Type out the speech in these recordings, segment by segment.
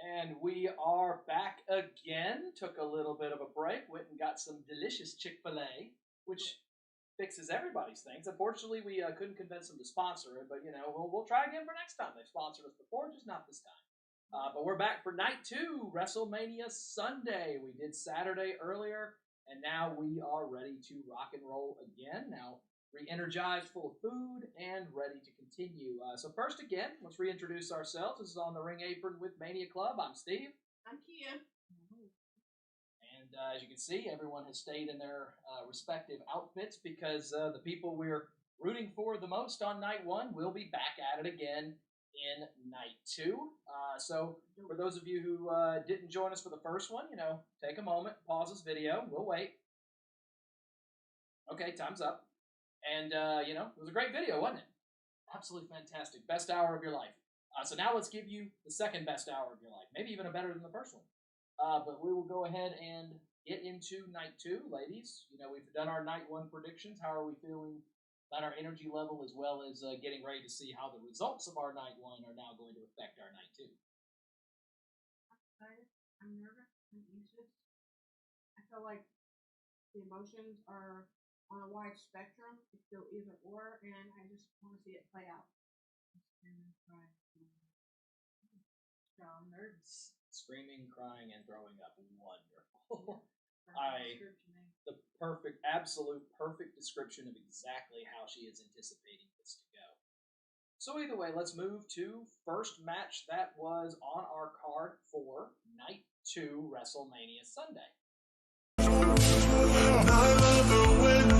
And we are back again. Took a little bit of a break. Went and got some delicious Chick-fil-A, which fixes everybody's things. Unfortunately, we couldn't convince them to sponsor it, but we'll try again for next time. They've sponsored us before, just not this time. But we're back for night 2, WrestleMania Sunday. We did Saturday earlier, and now we are ready to rock and roll again. Now re-energized, full of food, and ready to continue. So first, again, let's reintroduce ourselves. This is On the Ring Apron with Mania Club. I'm Steve. I'm Kia. And as you can see, everyone has stayed in their respective outfits because the people we're rooting for the most on night 1 will be back at it again in night 2. So for those of you who didn't join us for the first one, take a moment, pause this video. We'll wait. Okay, time's up. And, it was a great video, wasn't it? Absolutely fantastic. Best hour of your life. So now let's give you the second best hour of your life. Maybe even better than the first one. But we will go ahead and get into night 2, ladies. We've done our night 1 predictions. How are we feeling about our energy level, as well as getting ready to see how the results of our night 1 are now going to affect our night 2? I'm excited. I'm nervous. I'm anxious. I feel like the emotions are on a wide spectrum. It's still either or, and I just want to see it play out. So I'm nervous. Screaming, crying, and throwing up. Wonderful. The absolute perfect description of exactly how she is anticipating this to go. So either way, let's move to first match that was on our card for night 2 WrestleMania Sunday.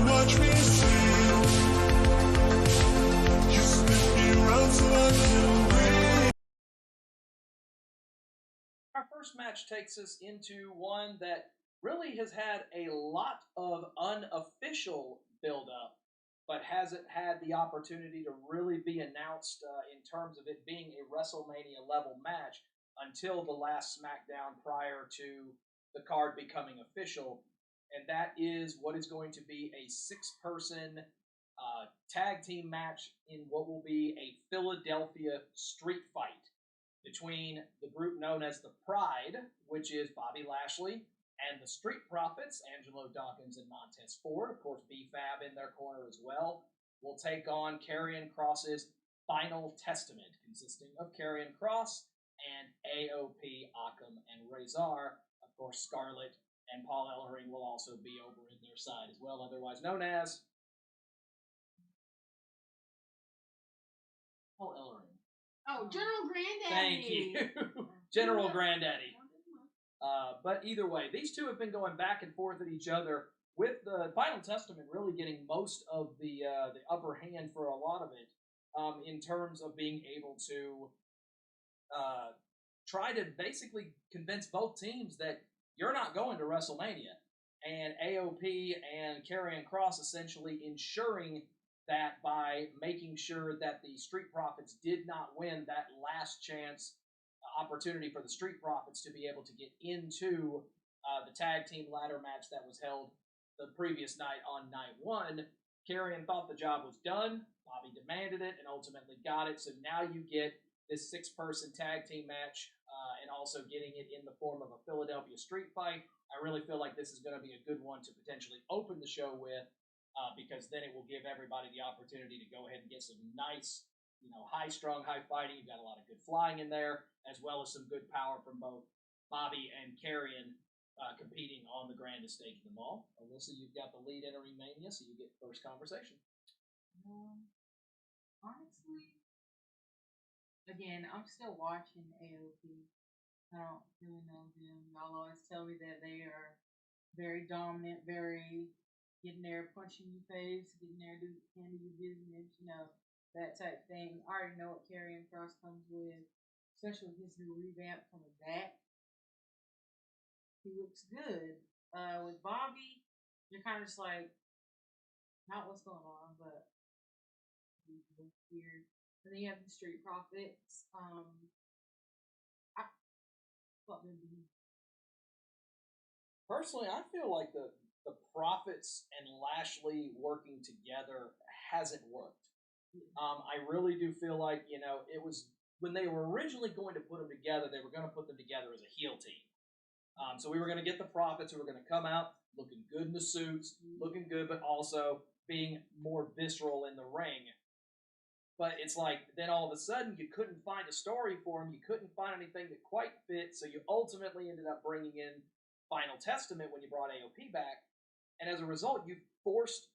Watch me you spin me around so I can breathe. Our first match takes us into one that really has had a lot of unofficial build-up, but hasn't had the opportunity to really be announced in terms of it being a WrestleMania level match until the last SmackDown prior to the card becoming official. And that is what is going to be a 6-person tag team match in what will be a Philadelphia street fight between the group known as the Pride, which is Bobby Lashley, and the Street Profits, Angelo Dawkins and Montez Ford. Of course, B-Fab in their corner as well. Will take on Karrion Kross's Final Testament, consisting of Karrion Kross and AOP, Akam, and Razor. Of course, Scarlett and Paul Ellering will also be over in their side as well, otherwise known as Paul Ellering. Oh, General Granddaddy. Thank you. General Granddaddy. But either way, these two have been going back and forth at each other, with the Final Testament really getting most of the upper hand for a lot of it, in terms of being able to try to basically convince both teams that you're not going to WrestleMania. And AOP and Karrion Kross essentially ensuring that by making sure that the Street Profits did not win that last chance opportunity for the Street Profits to be able to get into the tag team ladder match that was held the previous night on night 1. Karrion thought the job was done. Bobby demanded it and ultimately got it. So now you get this 6-person tag team match, and also getting it in the form of a Philadelphia street fight. I really feel like this is going to be a good one to potentially open the show with, because then it will give everybody the opportunity to go ahead and get some nice, high-strung, high fighting. You've got a lot of good flying in there, as well as some good power from both Bobby and Karrion competing on the grandest stage of them all. Alyssa, you've got the lead entering Mania, so you get first conversation. Honestly, again, I'm still watching AOP. I don't really know them. Y'all always tell me that they are very dominant, very getting there, punching you face, getting there, handle your business, that type thing. I already know what Karrion Kross comes with, especially with his new revamp coming back. He looks good. With Bobby, you're kind of just like, not what's going on, but he looks weird. And then you have the Street Profits. Personally, I feel like the Profits and Lashley working together hasn't worked. I really do feel like, it was when they were originally going to put them together, they were going to put them together as a heel team. So we were going to get the Profits who were going to come out looking good in the suits, looking good, but also being more visceral in the ring. But it's like, then all of a sudden, you couldn't find a story for them. You couldn't find anything that quite fit, so you ultimately ended up bringing in Final Testament when you brought AOP back. And as a result, you forced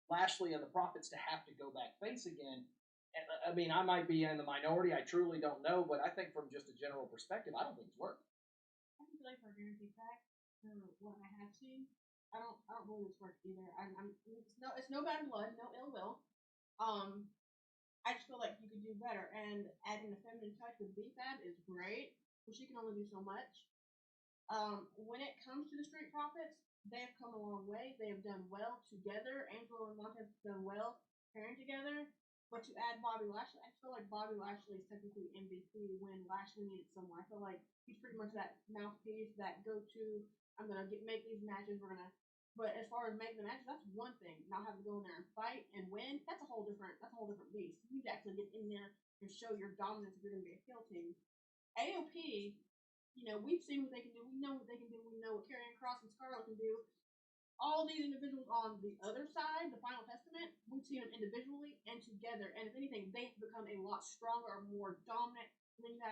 Lashley and the Profits to have to go back face again. And, I mean, I might be in the minority. I truly don't know, but I think from just a general perspective, I don't think it's worked. I feel like for guaranteed back, what I have seen, I don't believe it's worked either. It's no bad blood, no ill will. I just feel like you could do better, and adding a feminine touch with B-Fab is great, but she can only do so much. When it comes to the Street Profits, they have come a long way. They have done well together. Angelo and Montez have done well pairing together. But to add Bobby Lashley, I feel like Bobby Lashley is technically MVP when Lashley needed someone. I feel like he's pretty much that mouthpiece, that go-to. I'm gonna make these matches. But as far as making the matches, that's one thing. Not having to go in there and fight and win, that's a whole different beast. You need to actually get in there and show your dominance if you're gonna be a heel team. AOP, we've seen what they can do. We know what they can do. We know what Karrion, Kross, and Scarlett can do. All these individuals on the other side, the Final Testament, we've seen them individually and together. And if anything, they've become a lot stronger or more dominant. And then you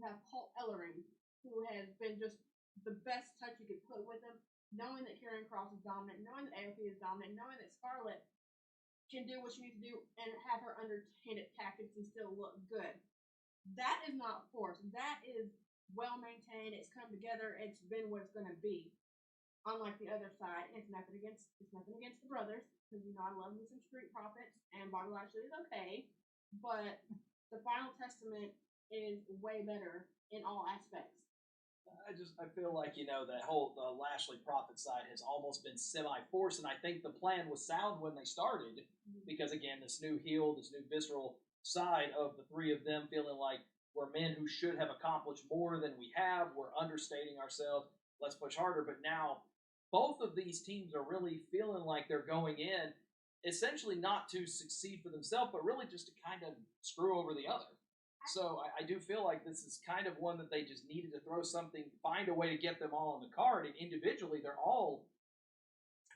have Paul Ellering, who has been just the best touch you could put with him, knowing that Karrion Kross is dominant, knowing that AOP is dominant, knowing that Scarlett can do what she needs to do and have her underhanded tactics and still look good. That is not forced. That is well maintained. It's come together. It's been what it's going to be. Unlike the other side, it's nothing against the brothers, because I love me some Street Profits, and Bobby Lashley is okay, but the Final Testament is way better in all aspects. I feel like, that whole the Lashley Profit side has almost been semi-forced, and I think the plan was sound when they started, because again, this new heel, this new visceral side of the three of them feeling like we're men who should have accomplished more than we have, we're understating ourselves, let's push harder, but now both of these teams are really feeling like they're going in essentially not to succeed for themselves, but really just to kind of screw over the other. So I do feel like this is kind of one that they just needed to throw something, find a way to get them all on the card. And individually, they're all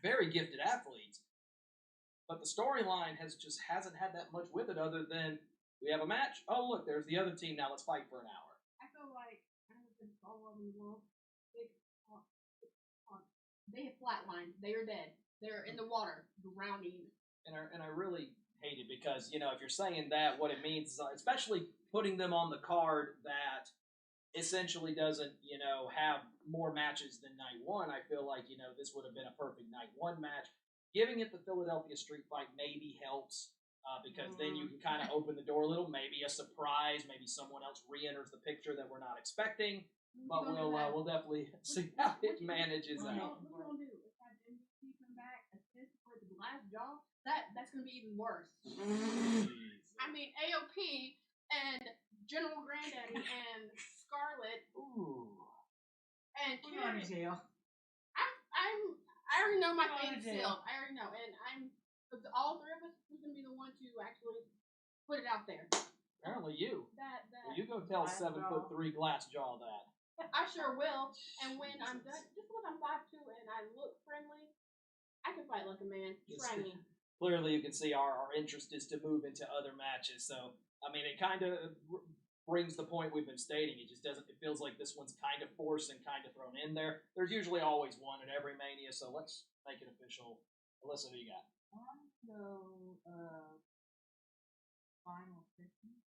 very gifted athletes. But the storyline hasn't had that much with it other than we have a match. Oh, look, there's the other team. Now let's fight for an hour. I feel like, I don't know if it's all over the world. They have flatlined. They are dead. They're in the water, drowning. And I really hate it because, if you're saying that, what it means is, especially putting them on the card that essentially doesn't, have more matches than night one, I feel like, this would have been a perfect night one match. Giving it the Philadelphia Street Fight maybe helps because then you can kind of open the door a little, maybe a surprise, maybe someone else re-enters the picture that we're not expecting. But we'll definitely see how it manages out. What we're gonna do is have MVP come back, assist for the glass jaw. That's gonna be even worse. I mean, AOP and General Granddaddy and Scarlett. Ooh. And We're going to jail. I already know my fate is sealed. I already know, and all three of us is gonna be the one to actually put it out there. Apparently you. Well, you go tell 7'3" glass jaw that. I sure will. And when I'm done, just because I'm 5'2" and I look friendly, I can fight like a man. Try me. Clearly, you can see our interest is to move into other matches. So, I mean, it kind of brings the point we've been stating. It just doesn't. It feels like this one's kind of forced and kind of thrown in there. There's usually always one at every Mania, so let's make it official. Alyssa, who you got? Final 50.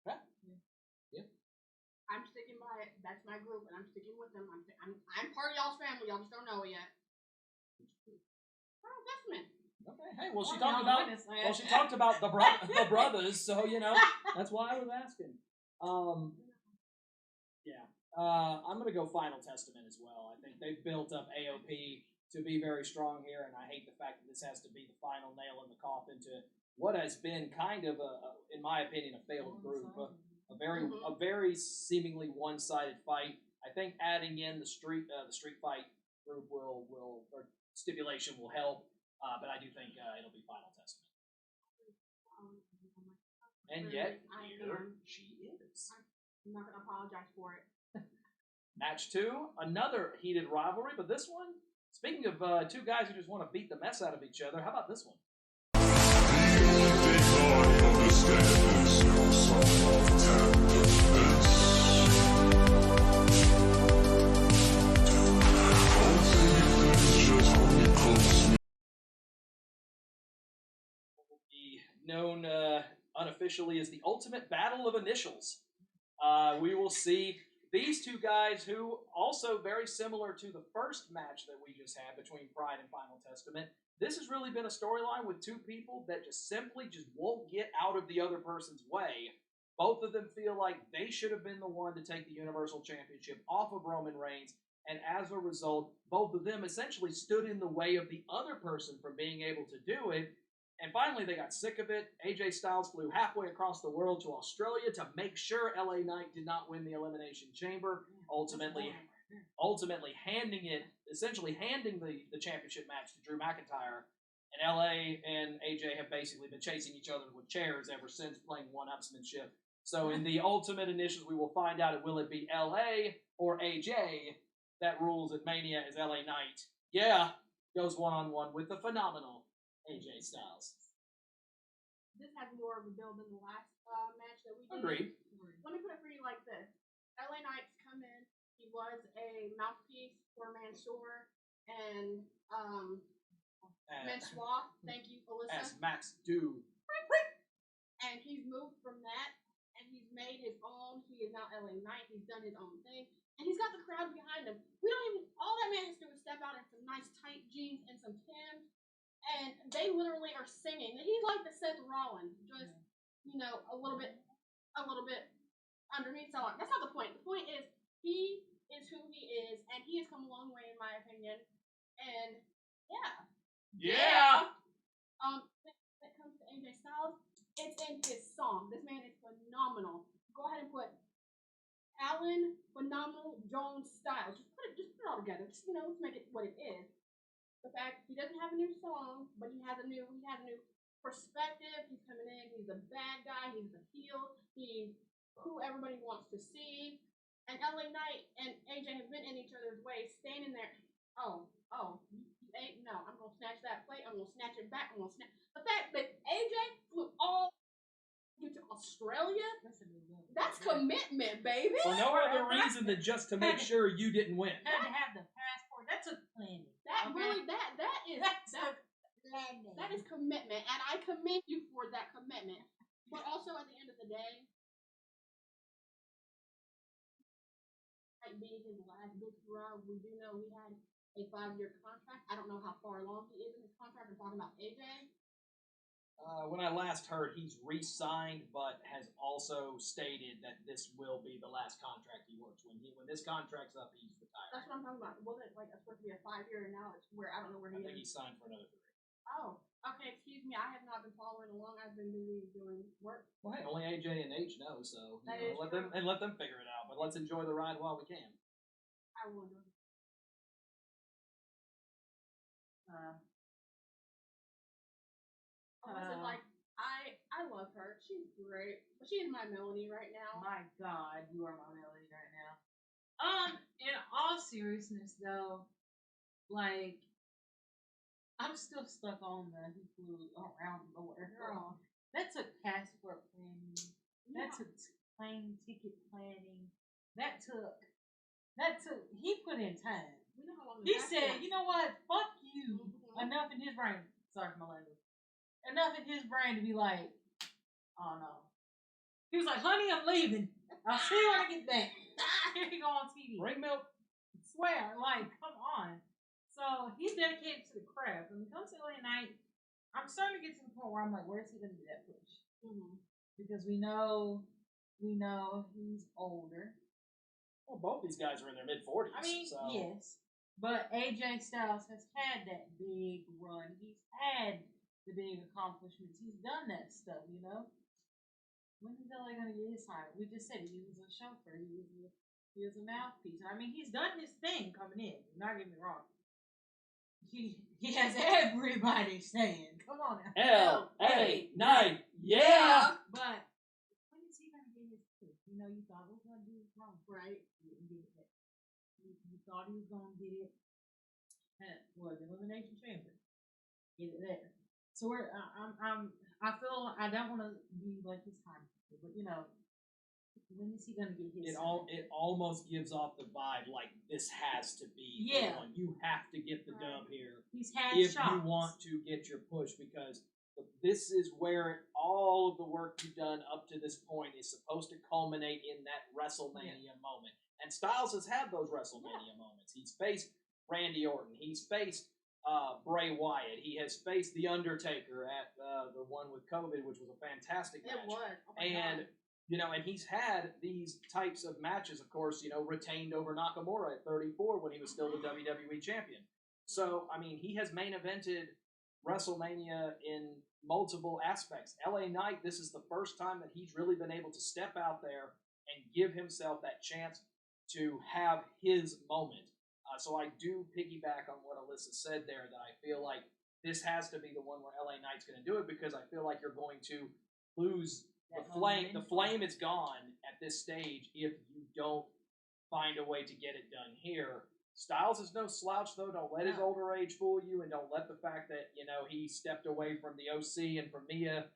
Okay. Yeah. I'm sticking by it. That's my group, and I'm sticking with them. I'm part of y'all's family. Y'all just don't know it yet. Final Testament. Okay. Hey, she talked about the brothers, so that's why I was asking. Yeah. I'm gonna go Final Testament as well. I think they've built up AOP to be very strong here, and I hate the fact that this has to be the final nail in the coffin to what has been kind of in my opinion, a failed group. A very seemingly one-sided fight. I think adding in the street fight group or stipulation will help. But I do think it'll be Final Testament. And Really, yet, I here am. she is. I'm not gonna apologize for it. Match 2, another heated rivalry, but this one, speaking of two guys who just want to beat the mess out of each other, how about this one? Known unofficially as the Ultimate Battle of Initials. We will see these two guys who, also very similar to the first match that we just had between Pride and Final Testament, this has really been a storyline with two people that just simply won't get out of the other person's way. Both of them feel like they should have been the one to take the Universal Championship off of Roman Reigns, and as a result, both of them essentially stood in the way of the other person from being able to do it. And finally, they got sick of it. AJ Styles flew halfway across the world to Australia to make sure LA Knight did not win the Elimination Chamber, ultimately handing the championship match to Drew McIntyre. And LA and AJ have basically been chasing each other with chairs ever since, playing one-upsmanship. So in the Ultimate Initials, we will find out, will it be LA or AJ that rules at Mania as LA Knight? Yeah, goes one-on-one with the phenomenal AJ Styles. This has more of a build than the last match that we did. Agreed. Let me put it for you like this. LA Knight's come in. He was a mouthpiece for Mansoor and Mansoor. Thank you, Alyssa. As Max do. And he's moved from that, and he's made his own. He is now LA Knight. He's done his own thing, and he's got the crowd behind him. We don't even. All that man has to do is step out in some nice tight jeans and some Timbs, and they literally are singing. He's like the Seth Rollins, just a little bit underneath. So that's not the point. The point is he is who he is, and he has come a long way in my opinion. And yeah. When it comes to AJ Styles, it's in his song. This man is phenomenal. Go ahead and put Alan Phenomenal Jones Styles. Just put it all together. Let's make it what it is. The fact he doesn't have a new song, but he has a new perspective. He's coming in. He's a bad guy. He's the heel. He's who everybody wants to see. And LA Knight and AJ have been in each other's way, standing there. Oh, you ain't no. I'm gonna snatch that plate. I'm gonna snatch it back. I'm gonna snatch. The fact that AJ flew all to Australia. That's commitment, baby. For no other reason than just to make sure you didn't win. Had to have the passport. That's a planning. That is commitment, and I commend you for that commitment. But also, at the end of the day, might be his last big hurrah. We do know he had a 5-year contract. I don't know how far along he is in his contract. I'm talking about AJ. When I last heard, he's re-signed, but has also stated that this will be the last contract he works. When this contract's up, he's retired. That's what I'm talking about. Wasn't it supposed to be a 5-year, and now it's where I don't know where he is. I think he's signed for another 3. Oh, okay. Excuse me. I have not been following along. I've been busy doing work. Well, hey, only AJ and H know, so let true. them figure it out. But let's enjoy the ride while we can. I wonder. I love her. She's great. But she's my Melanie right now. My God, you are my Melanie right now. In all seriousness though, I'm still stuck on he flew around the world. Girl, that took passport planning. Yeah. That took plane ticket planning. That took. He put in time. You know how long He said, "You know what? Fuck you." Mm-hmm. Enough in his brain. Sorry for my language. Enough in his brain to be like, "Oh no." He was like, "Honey, I'm leaving. I'll see you when I get back." Here you go on TV. Bring milk. Swear, come on. So he's dedicated to the craft. When it comes to LA Knight, I'm starting to get to the point where I'm like, where's he going to do that push? Mm-hmm. Because we know he's older. Well, both these guys are in their mid-40s. I mean, so. yes. But AJ Styles has had that big run. He's had the big accomplishments. He's done that stuff, When is LA going to get his time? We just said he was a chauffeur. He was a mouthpiece. I mean, he's done his thing coming in. Do not get me wrong. He has everybody saying, "Come on now." LA Knight, yeah. But you know, you thought it was gonna do wrong, Right. you didn't get it. You thought he was gonna get it. Was elimination chamber. Get it there. So I feel I don't want to be like his time, but you know, when is he gonna get his? It almost gives off the vibe like this has to be the one. You have to get the dub here. He's had if shots. you want to get your push, because this is where all of the work you've done up to this point is supposed to culminate in that WrestleMania moment. And Styles has had those WrestleMania moments. He's faced Randy Orton. He's faced Bray Wyatt. He has faced The Undertaker at the one with COVID, which was a fantastic match. It was. Oh my and God. you know, and he's had these types of matches, of course, you know, retained over Nakamura at 34 when he was still the WWE champion. So, I mean, he has main evented WrestleMania in multiple aspects. LA Knight, this is the first time that he's really been able to step out there and give himself that chance to have his moment. So I do piggyback on what Alyssa said there, that I feel like this has to be the one where LA Knight's going to do it, because I feel like you're going to lose the flame. The flame is gone at this stage if you don't find a way to get it done here. Styles is no slouch, though. Don't let his older age fool you, and don't let the fact that, you know, he stepped away from the OC and from Mia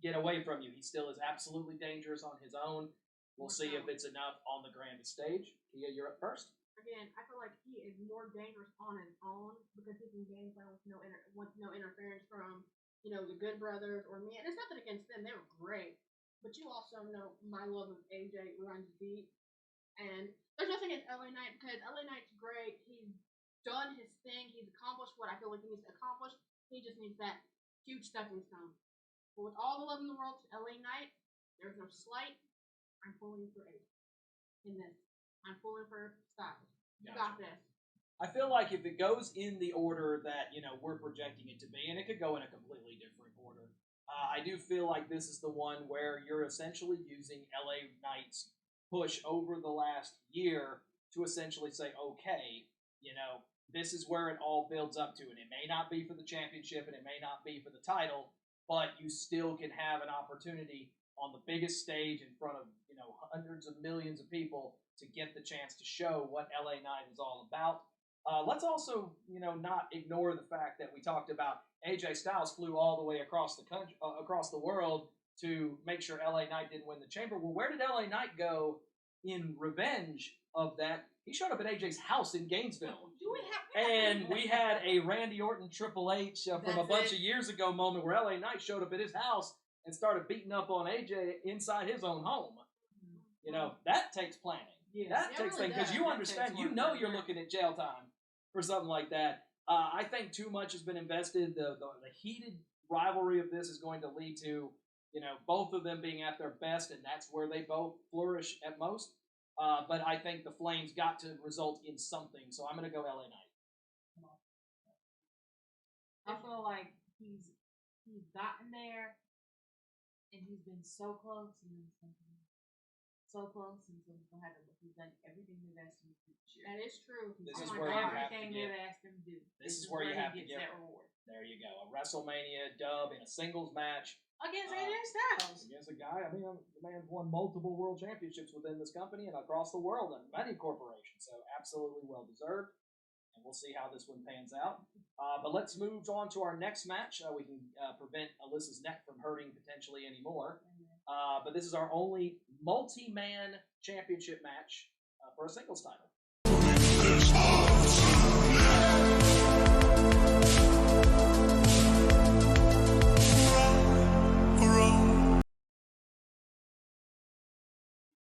get away from you. He still is absolutely dangerous on his own. We'll see if it's enough on the grandest stage. Kia, you're up first. Again, I feel like he is more dangerous on his own because he can game plan with no interference from, you know, the Good Brothers or me. And it's nothing against them; they were great. But you also know my love of AJ runs deep, and there's nothing against LA Knight because LA Knight's great. He's done his thing. He's accomplished what I feel like he needs to accomplish. He just needs that huge stepping stone. But with all the love in the world to LA Knight, there's no slight. I'm pulling for AJ in this. I'm pulling for Styles. You got this. I feel like if it goes in the order that, you know, we're projecting it to be, and it could go in a completely different order, I do feel like this is the one where you're essentially using LA Knight's push over the last year to essentially say, okay, you know, this is where it all builds up to, and it may not be for the championship, and it may not be for the title, but you still can have an opportunity on the biggest stage in front of, you know, hundreds of millions of people to get the chance to show what LA Knight is all about. Let's also, you know, not ignore the fact that we talked about AJ Styles flew all the way across the country, across the world to make sure LA Knight didn't win the chamber. Well, where did LA Knight go in revenge of that? He showed up at AJ's house in Gainesville. And we had a Randy Orton Triple H from a bunch of years ago moment where LA Knight showed up at his house and started beating up on AJ inside his own home. You know, that takes planning. That takes planning, because you understand, you know you're looking at jail time for something like that. I think too much has been invested. The heated rivalry of this is going to lead to, you know, both of them being at their best, and that's where they both flourish at most. But I think the Flames got to result in something, so I'm going to go LA Knight. I feel like he's gotten there, and he's been so close, and so close, and so he's gonna have to. He's done everything they've asked him to do this year. That is true. This is where you have to everything they've asked him to do. This is where you have to get that reward. There you go, a WrestleMania dub in a singles match Against AJ Styles. against a guy. I mean, the man's won multiple world championships within this company and across the world and many corporations. So absolutely well deserved. And we'll see how this one pans out. But let's move on to our next match. We can prevent Alyssa's neck from hurting potentially anymore. But this is our only multi-man championship match for a singles title.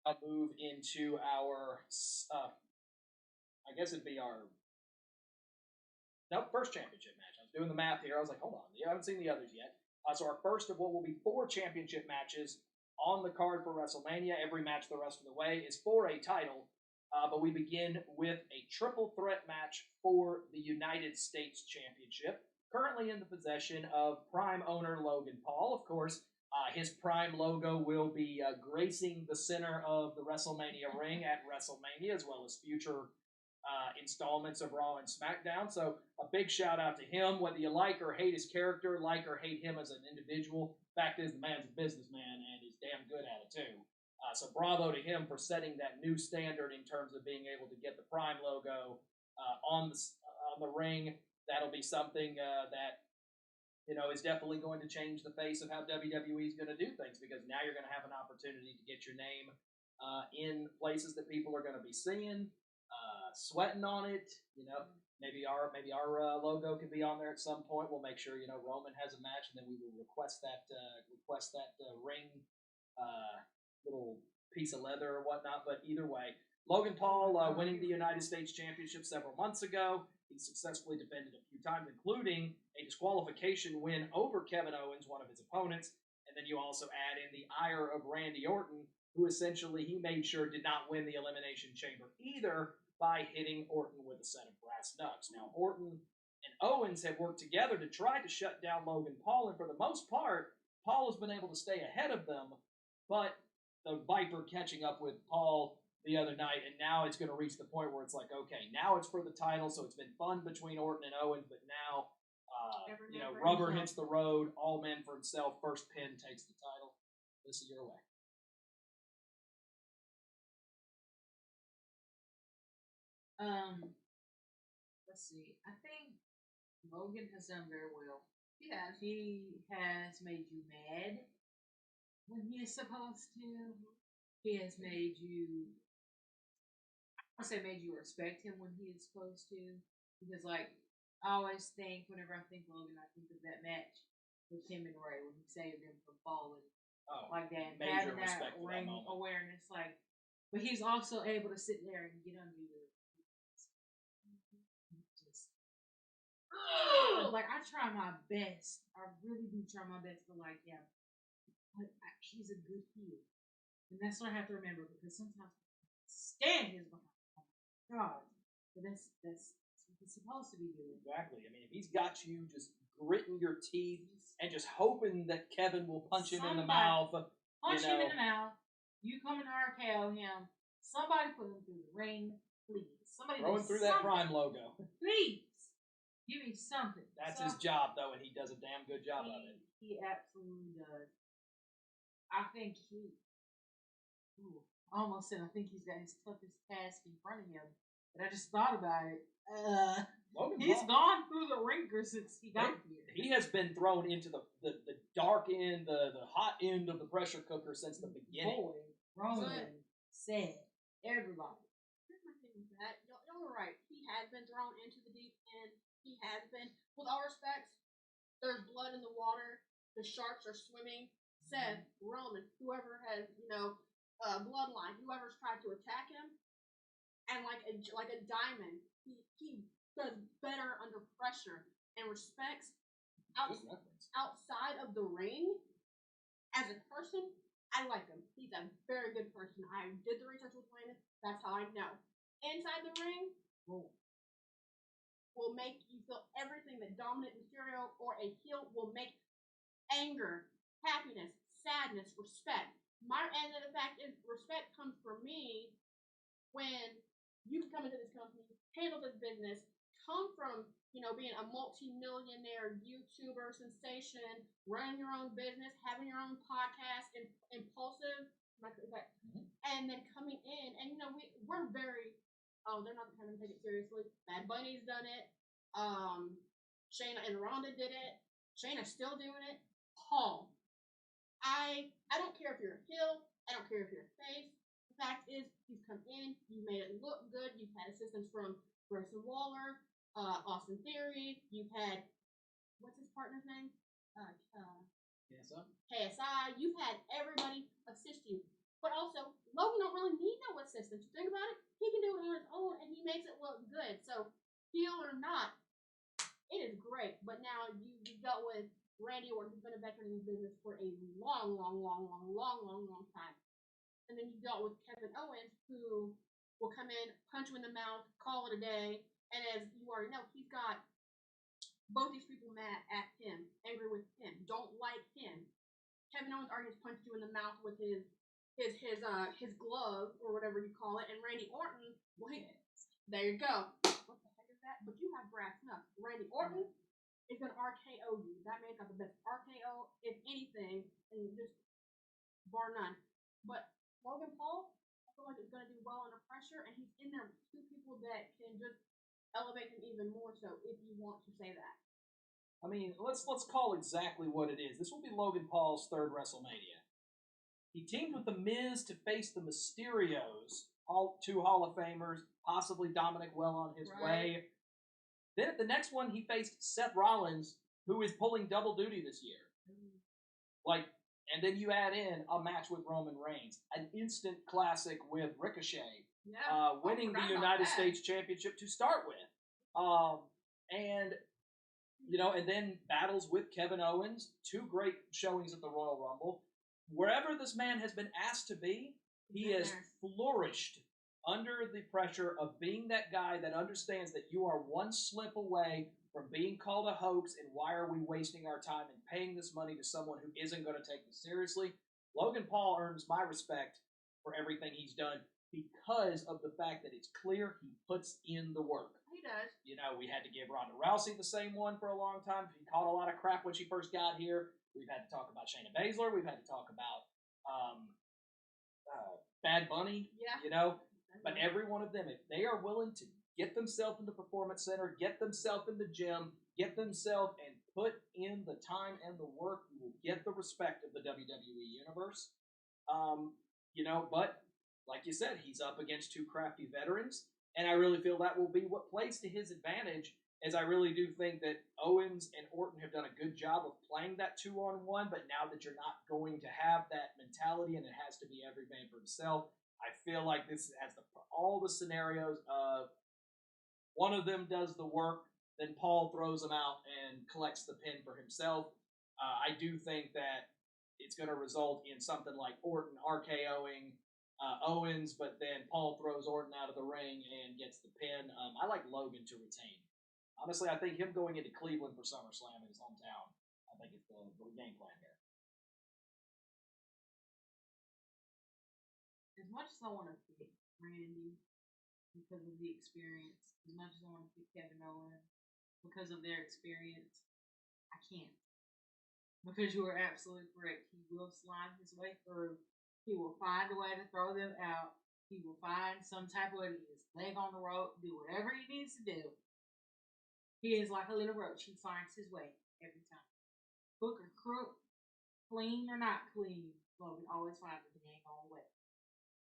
I'll move into our, I guess it'd be our, first championship match. I was doing the math here. I was like, hold on, I haven't seen the others yet. So our first of what will be 4 championship matches on the card for WrestleMania. Every match the rest of the way is for a title. But we begin with a triple threat match for the United States Championship. Currently in the possession of Prime owner Logan Paul. Of course, his Prime logo will be gracing the center of the WrestleMania ring at WrestleMania, as well as future installments of Raw and SmackDown. So a big shout out to him. Whether you like or hate his character, like or hate him as an individual, fact is the man's a businessman and he's damn good at it too. So bravo to him for setting that new standard in terms of being able to get the Prime logo on the ring. That'll be something that is definitely going to change the face of how WWE is going to do things, because now you're going to have an opportunity to get your name in places that people are going to be seeing, sweating on it. Maybe our logo could be on there at some point. We'll make sure Roman has a match, and then we will request that ring little piece of leather or whatnot. But either way, Logan Paul winning the United States Championship several months ago. He successfully defended a few times, including a disqualification win over Kevin Owens, one of his opponents. And then you also add in the ire of Randy Orton, who essentially he made sure did not win the Elimination Chamber either by hitting Orton with a set of brass knucks. Now, Orton and Owens have worked together to try to shut down Logan Paul, and for the most part, Paul has been able to stay ahead of them, but the Viper catching up with Paul the other night, and now it's going to reach the point where it's like, okay, now it's for the title, so it's been fun between Orton and Owens, but now, rubber hits the road, all men for himself, first pin takes the title. This is your way. Let's see. I think Logan has done very well. He has made you mad when he is supposed to. He has made you, made you respect him when he is supposed to. Because, I always think, whenever I think Logan, I think of that match with him and Ray when he saved him from falling. Like that. Major having respect that for ring that moment. awareness. But he's also able to sit there and get under your. I try my best. I really do try my best to like him. But he's a good heel. And that's what I have to remember, because sometimes I stand his behind. Oh my God. But that's what he's supposed to be doing. Exactly. I mean, if he's got you just gritting your teeth and just hoping that Kevin will punch him in the mouth. Punch him in the mouth. You come and RKO him. Somebody put him through the ring, please. Somebody throw him through that Prime logo. Please. Give me something. That's his job, though, and he does a damn good job of it. He absolutely does. I think I think he's got his toughest task in front of him. But I just thought about it. He's gone through the ringer since he got here. He has been thrown into the dark end, the hot end of the pressure cooker since the beginning. Roman, Seth, everybody. Here's my thing with that. Y'all are right. He has been thrown into the deep end. He has been. With all respects, there's blood in the water. The sharks are swimming. Seth, Roman, whoever has, bloodline, whoever's tried to attack him, and like a diamond, he does better under pressure and respects outside of the ring. As a person, I like him. He's a very good person. I did the research with Wayne. That's how I know. Inside the ring, will make you feel everything that Dominant Mysterio or a heel will make: anger, happiness, sadness, respect. And the fact is, respect comes from me when you come into this company, handle this business, come from, being a multi-millionaire YouTuber sensation, running your own business, having your own podcast, impulsive, and then coming in, and we're very, they're not going to take it seriously. Bad Bunny's done it. Shayna and Rhonda did it. Shayna's still doing it. Paul. I don't care if you're a heel. I don't care if you're a face. The fact is, you've come in. You made it look good. You've had assistance from Grayson Waller, Austin Theory. You've had, what's his partner's name? KSI. You've had everybody assist you. But also, Logan don't really need no assistance. You think about it, he can do it on his own, and he makes it look good. So, heel or not, it is great. But now you dealt with Randy Orton, who's been a veteran in the business for a long time. And then you dealt with Kevin Owens, who will come in, punch him in the mouth, call it a day. And as you already know, he's got both these people mad at him, angry with him, don't like him. Kevin Owens already has punched you in the mouth with his glove, or whatever you call it. And Randy Orton, there you go. What the heck is that? But you have brass knucks. Randy Orton is going to RKO you. That man's got the best RKO, if anything, and just bar none. But Logan Paul, I feel like is going to do well under pressure, and he's in there with two people that can just elevate him even more so, if you want to say that. I mean, let's call exactly what it is. This will be Logan Paul's third WrestleMania. He teamed with The Miz to face the Mysterios, two Hall of Famers, possibly Dominic well on his way. Then at the next one, he faced Seth Rollins, who is pulling double duty this year. And then you add in a match with Roman Reigns, an instant classic with Ricochet, winning the United States Championship to start with. And then battles with Kevin Owens, two great showings at the Royal Rumble. Wherever this man has been asked to be, he has flourished under the pressure of being that guy that understands that you are one slip away from being called a hoax, and why are we wasting our time and paying this money to someone who isn't going to take this seriously? Logan Paul earns my respect for everything he's done because of the fact that it's clear he puts in the work. He does. We had to give Ronda Rousey the same one for a long time. She caught a lot of crap when she first got here. We've had to talk about Shayna Baszler. We've had to talk about Bad Bunny. Yeah. But every one of them, if they are willing to get themselves in the Performance Center, get themselves in the gym, get themselves and put in the time and the work, you will get the respect of the WWE Universe. But like you said, he's up against two crafty veterans, and I really feel that will be what plays to his advantage, as I really do think that Owens and Orton have done a good job of playing that 2-on-1, but now that you're not going to have that mentality and it has to be every man for himself, I feel like this has all the scenarios of one of them does the work, then Paul throws him out and collects the pin for himself. I do think that it's going to result in something like Orton RKOing Owens, but then Paul throws Orton out of the ring and gets the pin. I like Logan to retain. Honestly, I think him going into Cleveland for SummerSlam in his hometown, I think it's the game plan here. As much as I want to pick Randy because of the experience, as much as I want to pick Kevin Owens because of their experience, I can't. Because you are absolutely correct. He will slide his way through. He will find a way to throw them out. He will find some type of way to get his leg on the rope, do whatever he needs to do. He is like a little roach. He finds his way every time. Hook or crook, clean or not clean, Logan always finds a dang on way.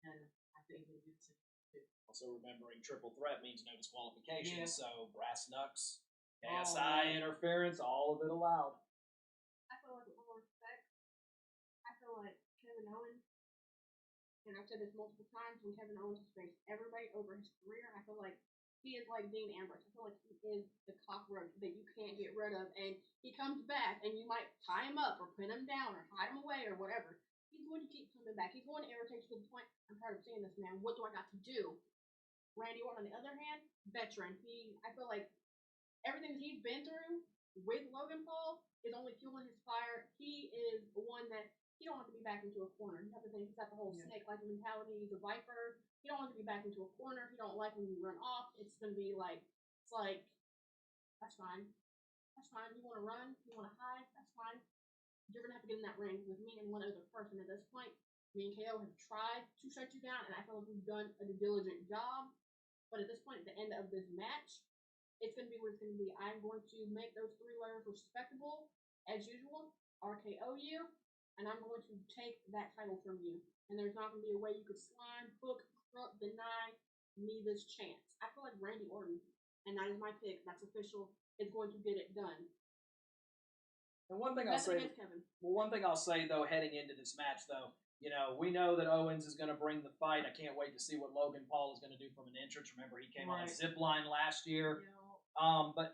And I think he'll do it. Also remembering triple threat means no disqualification, so brass knucks, KSI interference, all of it allowed. I feel like with all respect, I feel like Kevin Owens, and I've said this multiple times, when Kevin Owens has faced everybody over his career, I feel like he is like Dean Ambrose. I feel like he is the cockroach that you can't get rid of, and he comes back, and you might tie him up or pin him down or hide him away or whatever. He's going to keep coming back. He's going to irritate you to the point, I'm tired of seeing this man. What do I got to do? Randy Orton, on the other hand, veteran. I feel like everything that he's been through with Logan Paul is only fueling his fire. He is the one that he don't want to be back into a corner. You have to think he's got the whole snake-like mentality. He's a viper. He don't want to be back into a corner. He don't like when you run off. It's going to be like, that's fine. That's fine. You want to run? You want to hide? That's fine. You're going to have to get in that ring with me and one other person at this point. Me and KO have tried to shut you down, and I feel like we've done a diligent job. But at this point, at the end of this match, it's going to be what it's going to be. I'm going to make those three letters respectable, as usual, RKO you, and I'm going to take that title from you. And there's not going to be a way you could slime, hook, crook, deny me this chance. I feel like Randy Orton, and that is my pick, that's official, is going to get it done. And one thing I'll say, though, heading into this match, though, we know that Owens is going to bring the fight. I can't wait to see what Logan Paul is going to do from an entrance. Remember, he came on a zip line last year. But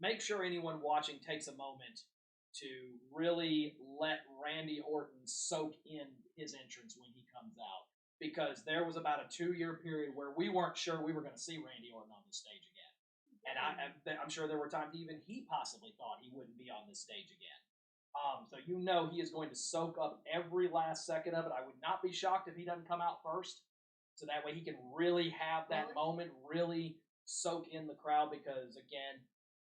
make sure anyone watching takes a moment to really let Randy Orton soak in his entrance when he comes out. Because there was about a 2-year period where we weren't sure we were going to see Randy Orton on this stage again. And I'm sure there were times even he possibly thought he wouldn't be on this stage again. So he is going to soak up every last second of it. I would not be shocked if he doesn't come out first. So that way he can really have that moment, really soak in the crowd. Because, again,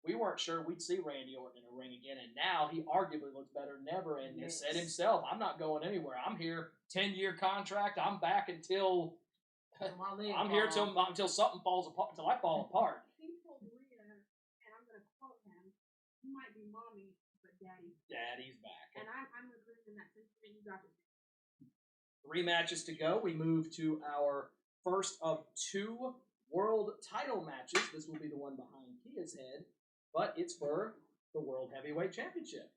we weren't sure we'd see Randy Orton in a ring again, and now he arguably looks better than ever, and has said himself, I'm not going anywhere. I'm here, 10-year contract. I'm back until I'm here until something falls apart, until I fall apart. He told Rhea, and I'm going to quote him, "You might be mommy, but daddy's back." And I'm agreeing in that sentiment. You got it. 3 matches to go. We move to our first of 2 world title matches. This will be the one behind Kia's head, but it's for the World Heavyweight Championship.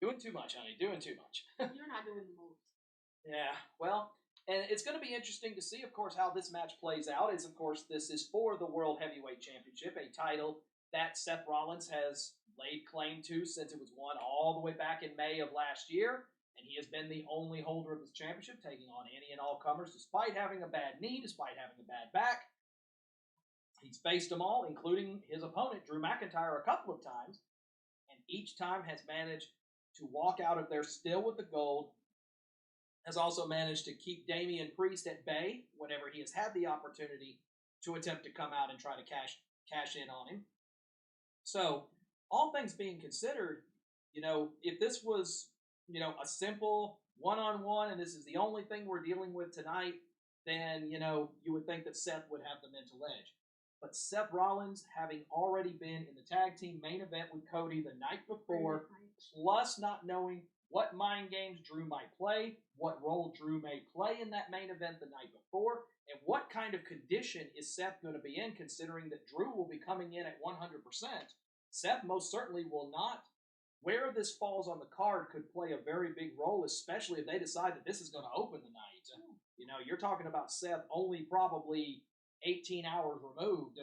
Doing too much, honey. Doing too much. You're not doing the most. Yeah, well, and it's going to be interesting to see, of course, how this match plays out. Of course, this is for the World Heavyweight Championship, a title that Seth Rollins has laid claim to since it was won all the way back in May of last year, and he has been the only holder of this championship, taking on any and all comers, despite having a bad knee, despite having a bad back. He's faced them all, including his opponent, Drew McIntyre, a couple of times, and each time has managed to walk out of there still with the gold, has also managed to keep Damian Priest at bay whenever he has had the opportunity to attempt to come out and try to cash in on him. So, all things being considered, if this was, a simple one-on-one and this is the only thing we're dealing with tonight, then, you would think that Seth would have the mental edge. But Seth Rollins, having already been in the tag team main event with Cody the night before, plus not knowing what mind games Drew might play, what role Drew may play in that main event the night before, and what kind of condition is Seth going to be in, considering that Drew will be coming in at 100%. Seth most certainly will not. Where this falls on the card could play a very big role, especially if they decide that this is going to open the night. You're talking about Seth only probably 18 hours removed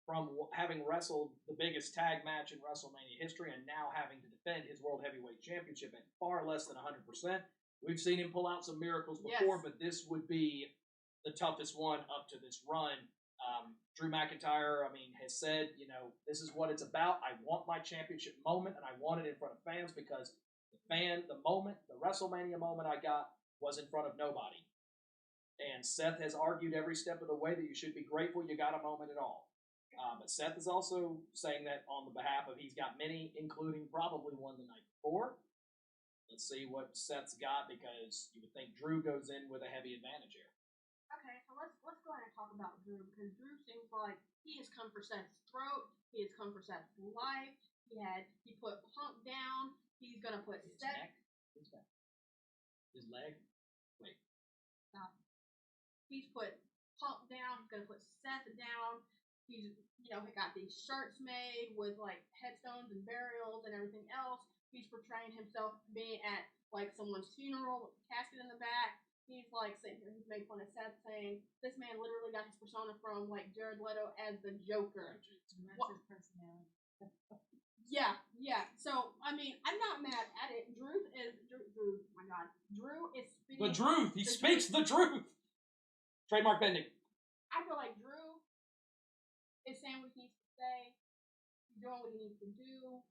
from having wrestled the biggest tag match in WrestleMania history and now having to defend his World Heavyweight Championship at far less than 100%. We've seen him pull out some miracles before, but this would be the toughest one up to this run. Drew McIntyre, has said, this is what it's about. I want my championship moment, and I want it in front of fans because the WrestleMania moment I got was in front of nobody. And Seth has argued every step of the way that you should be grateful you got a moment at all. But Seth is also saying that on the behalf of he's got many, including probably one the night before. Let's see what Seth's got, because you would think Drew goes in with a heavy advantage here. Okay, so let's go ahead and talk about Drew, because Drew seems like he has come for Seth's throat. He has come for Seth's life. He put Punk down. He's gonna put His Seth. neck? His back? His leg? Wait. Stop. He's put Punk down. He's gonna put Seth down. He's he got these shirts made with like headstones and burials and everything else. He's portraying himself being at like someone's funeral with a casket in the back. He's like sitting here. He's made fun of Seth, saying this man literally got his persona from like Jared Leto as the Joker. That's his personality. Yeah. So I'm not mad at it. Drew. My God, Drew is speaking The truth. He speaks the truth. Trademark pending. I feel like Drew is saying what he needs to say. He's doing what he needs to do,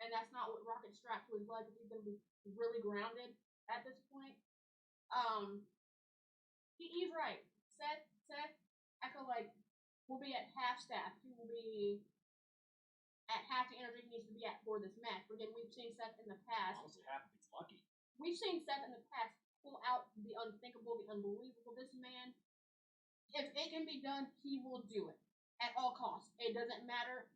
and that's not what Rocket strapped to his leg. If he's going to be really grounded at this point. He's right. Seth, I feel like will be at half staff. He will be at half the energy he needs to be at for this match. But again, we've seen Seth in the past. Honestly, half if he's lucky. We've seen Seth in the past pull out the unthinkable, the unbelievable. This man, if it can be done, he will do it at all costs. It doesn't matter.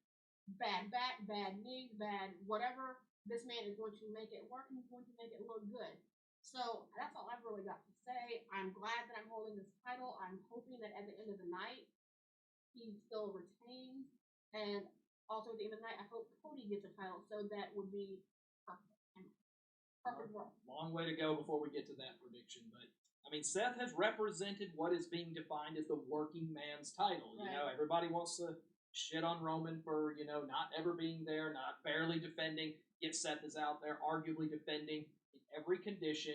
Bad back, bad knee, bad whatever. This man is going to make it work and he's going to make it look good. So that's all I've really got to say. I'm glad that I'm holding this title. I'm hoping that at the end of the night, he still retains. And also at the end of the night, I hope Cody gets a title. So that would be perfect. Perfect world. Long way to go before we get to that prediction. But, Seth has represented what is being defined as the working man's title. Right. Everybody wants to shit on Roman for, not ever being there, not barely defending. Yet Seth is out there arguably defending in every condition,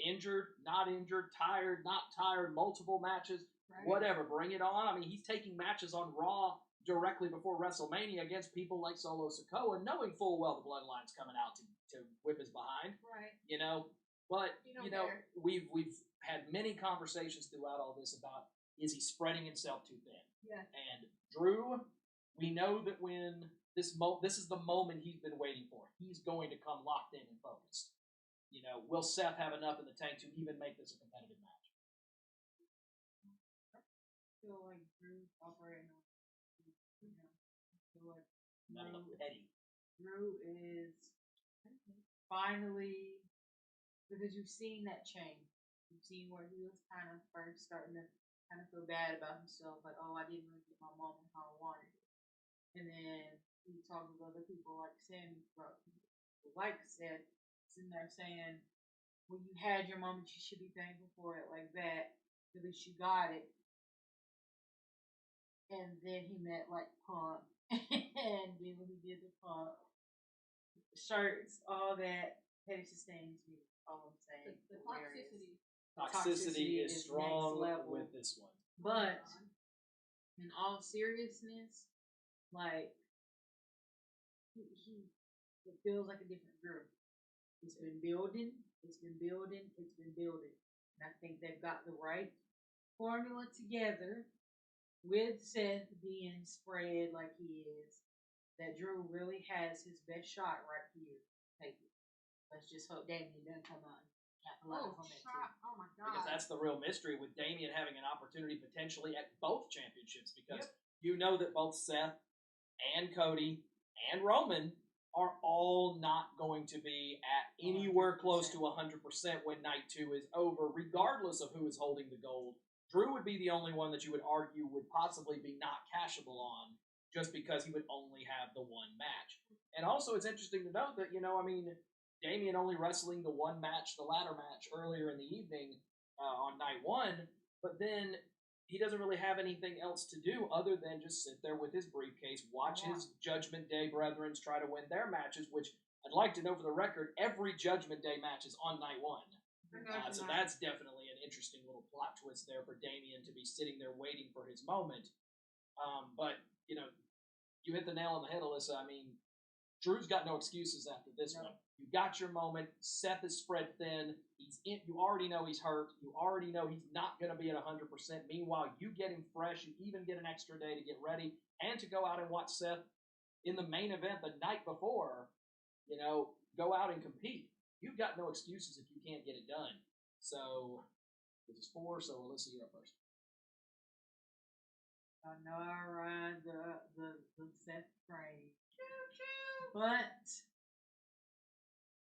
injured, not injured, tired, not tired, multiple matches, Right. whatever. Bring it on. I mean, he's taking matches on Raw directly before WrestleMania against people like Solo Sikoa, knowing full well the Bloodline's coming out to whip his behind. Right. You know, but You don't you know, care. we've had many conversations throughout all this about, is he spreading himself too thin? Yeah. And Drew, we know that when this is the moment he's been waiting for. He's going to come locked in and focused. You know, will Seth have enough in the tank to even make this a competitive match? I feel like Drew's operating on, you know, I feel like Drew is finally, because you've seen that change. You've seen where he was kind of first starting to kind of feel bad about himself, like, oh, I didn't really get my moment how I wanted it. And then he talked with other people like Sammy, like Seth, sitting there saying, when you had your moment, you should be thankful for it like that. At least you got it. And then he met like Punk. And then when he did the Punk shirts, all that, Petty sustains me. All I'm saying. The toxicity. Toxicity is strong with this one. But in all seriousness, like he it feels like a different Drew. It's been building, it's been building, it's been building. And I think they've got the right formula together with Seth being spread like he is. That Drew really has his best shot right here. Take it. Let's just hope Damien doesn't come out and capitalize on that too. Oh my god. Because that's the real mystery with Damien having an opportunity potentially at both championships. Because you know that both Seth and Cody and Roman are all not going to be at anywhere close to 100% when night 2 is over, regardless of who is holding the gold. Drew would be the only one that you would argue would possibly be not cashable on, just because he would only have the one match. And also, it's interesting to note that, you know, I mean, Damien only wrestling the one match, the ladder match, earlier in the evening on night 1, but then he doesn't really have anything else to do other than just sit there with his briefcase, watch his Judgment Day brethren try to win their matches, which I'd like to know for the record, every Judgment Day match is on night 1. So that's definitely an interesting little plot twist there for Damien to be sitting there waiting for his moment. But, you know, you hit the nail on the head, Alyssa. I mean, Drew's got no excuses after this one. You got your moment. Seth is spread thin. You already know he's hurt. You already know he's not going to be at 100%. Meanwhile, you get him fresh. You even get an extra day to get ready and to go out and watch Seth in the main event the night before, you know, go out and compete. You've got no excuses if you can't get it done. So, this is 4, so Alyssa, you're up first. I know I ride the Seth train. But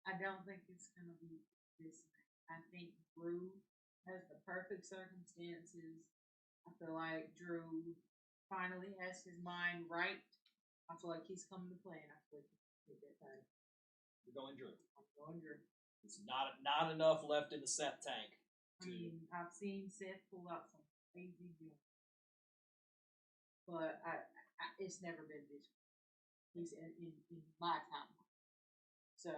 I don't think it's going to be this night. I think Drew has the perfect circumstances. I feel like Drew finally has his mind right. I feel like he's coming to play, and I feel like he can get that title. You're going Drew. I'm going Drew. It's not enough left in the Seth tank. I mean, I've seen Seth pull out some crazy jumps, but it's never been this way. He's in my time. So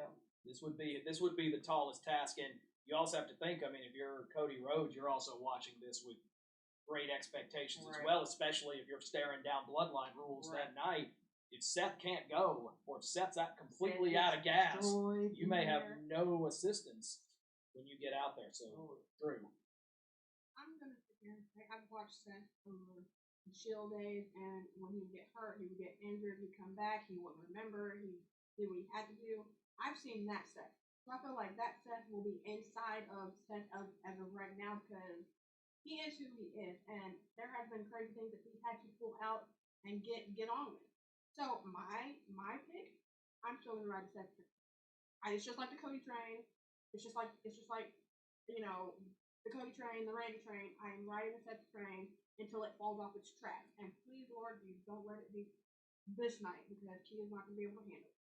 this would be the tallest task, and you also have to think. I mean, if you're Cody Rhodes, you're also watching this with great expectations as well, especially if you're staring down Bloodline rules that night. If Seth can't go, or if Seth's completely out of gas, you may have no assistance when you get out there. So, Drew. I'm going to sit here and say I've watched Seth over the Shield days, and when he would get hurt, he would get injured, he'd come back, he wouldn't remember, he did what he had to do. I've seen that Seth. So I feel like that Seth will be inside of Seth as of right now, because he is who he is, and there have been crazy things that he's had to pull out and get on with. So my pick, I'm still gonna ride the Seth train. It's just like the Cody train. It's just like you know, the Cody train, the Randy train. I am riding the Seth train until it falls off its tracks. And please, Lord, you don't let it be this night, because she is not gonna be able to handle it.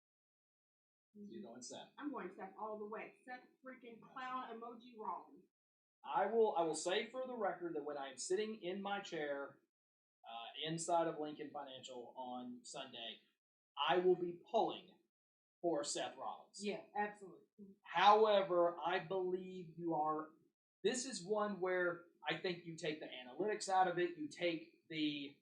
You're going Seth. I'm going Seth all the way. Seth freaking clown emoji Rollins. I will say for the record that when I am sitting in my chair inside of Lincoln Financial on Sunday, I will be pulling for Seth Rollins. Yeah, absolutely. However, I believe this is one where I think you take the analytics out of it, you take the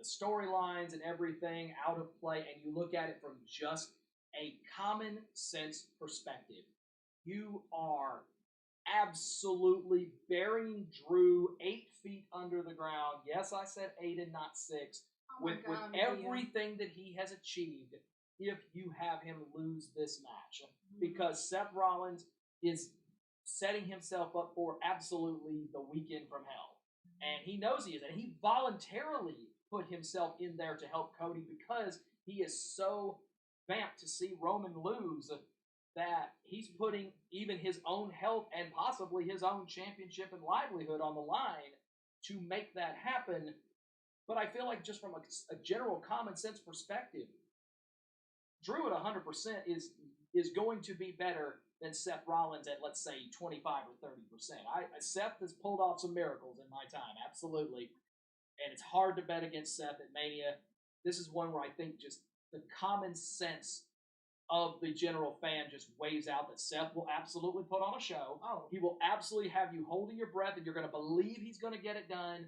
storylines and everything out of play, and you look at it from just a common sense perspective. You are absolutely burying Drew 8 feet under the ground. Yes, I said 8 and not 6. With everything that he has achieved, if you have him lose this match. Because Seth Rollins is setting himself up for absolutely the weekend from hell. And he knows he is. And he voluntarily put himself in there to help Cody because he is so vamped to see Roman lose that he's putting even his own health and possibly his own championship and livelihood on the line to make that happen. But I feel like just from a general common sense perspective, Drew at 100% is going to be better than Seth Rollins at, let's say, 25 or 30%. Seth has pulled off some miracles in my time, absolutely. And it's hard to bet against Seth at Mania. This is one where I think just the common sense of the general fan just weighs out that Seth will absolutely put on a show. Oh. He will absolutely have you holding your breath, and you're going to believe he's going to get it done.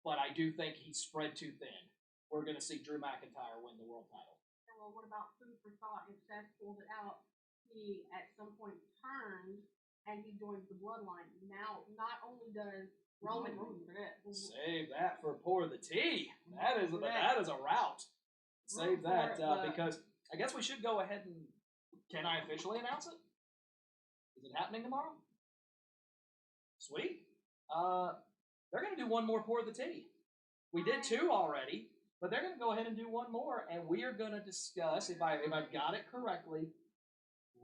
But I do think he's spread too thin. We're going to see Drew McIntyre win the world title. Well, what about food for thought? If Seth pulls it out, he at some point turns and he joins the bloodline. Now, not only does Roman save that for pour the tea. That is a route. Save that because I guess we should go ahead and can I officially announce it? Is it happening tomorrow? Sweet. They're going to do one more pour the tea. We did 2 already. But they're going to go ahead and do one more, and we are going to discuss, if I've got it correctly,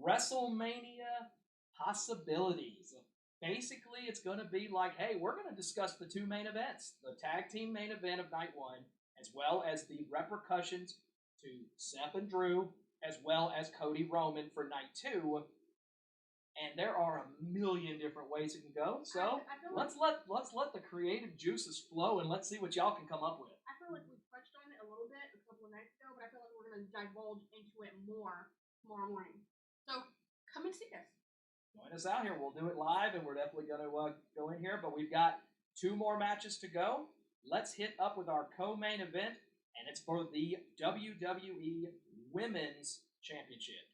WrestleMania possibilities. Basically, it's going to be like, hey, we're going to discuss the 2 main events, the tag team main event of night 1, as well as the repercussions to Seth and Drew, as well as Cody Roman for night 2. And there are a million different ways it can go. So let's let the creative juices flow, and let's see what y'all can come up with. I feel like we touched on it a little bit a couple of nights ago, but I feel like we're going to divulge into it more tomorrow morning. So come and see us. Join us out here. We'll do it live, and we're definitely going to go in here. But we've got 2 more matches to go. Let's hit up with our co-main event, and it's for the WWE Women's Championship.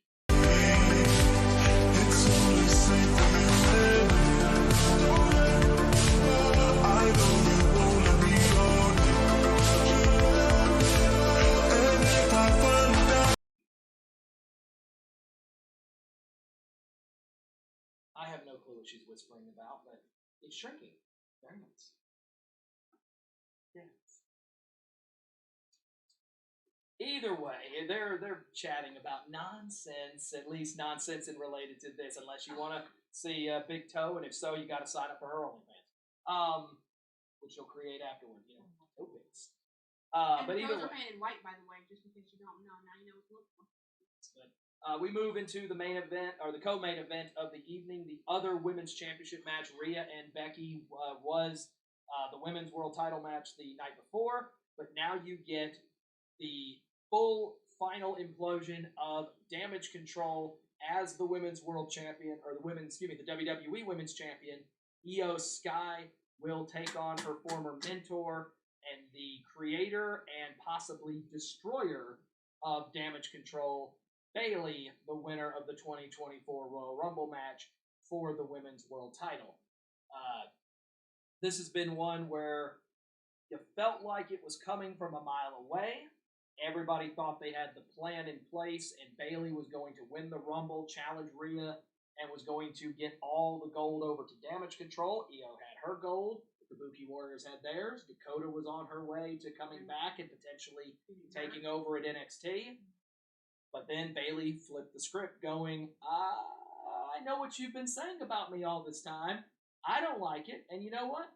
I have no clue what she's whispering about, but it's shrinking. Very nice. Yes. Either way, they're chatting about nonsense, at least nonsense in related to this, unless you want to see Big Toe, and if so, you got to sign up for her OnlyFans, which she'll create afterward. Toe pics. But either way, are painted white, by the way, just in case you don't know. Now you know what to look for. We move into the main event, or the co-main event of the evening. The other women's championship match, Rhea and Becky, was the women's world title match the night before. But now you get the full final implosion of Damage Control as the women's world champion, or the WWE women's champion. Io Sky will take on her former mentor and the creator and possibly destroyer of Damage Control, Bayley, the winner of the 2024 Royal Rumble match for the women's world title. This has been one where you felt like it was coming from a mile away. Everybody thought they had the plan in place, and Bayley was going to win the Rumble, challenge Rhea, and was going to get all the gold over to Damage Control. Io had her gold. The Kabuki Warriors had theirs. Dakota was on her way to coming back and potentially taking over at NXT. But then Bayley flipped the script going, I know what you've been saying about me all this time. I don't like it. And you know what?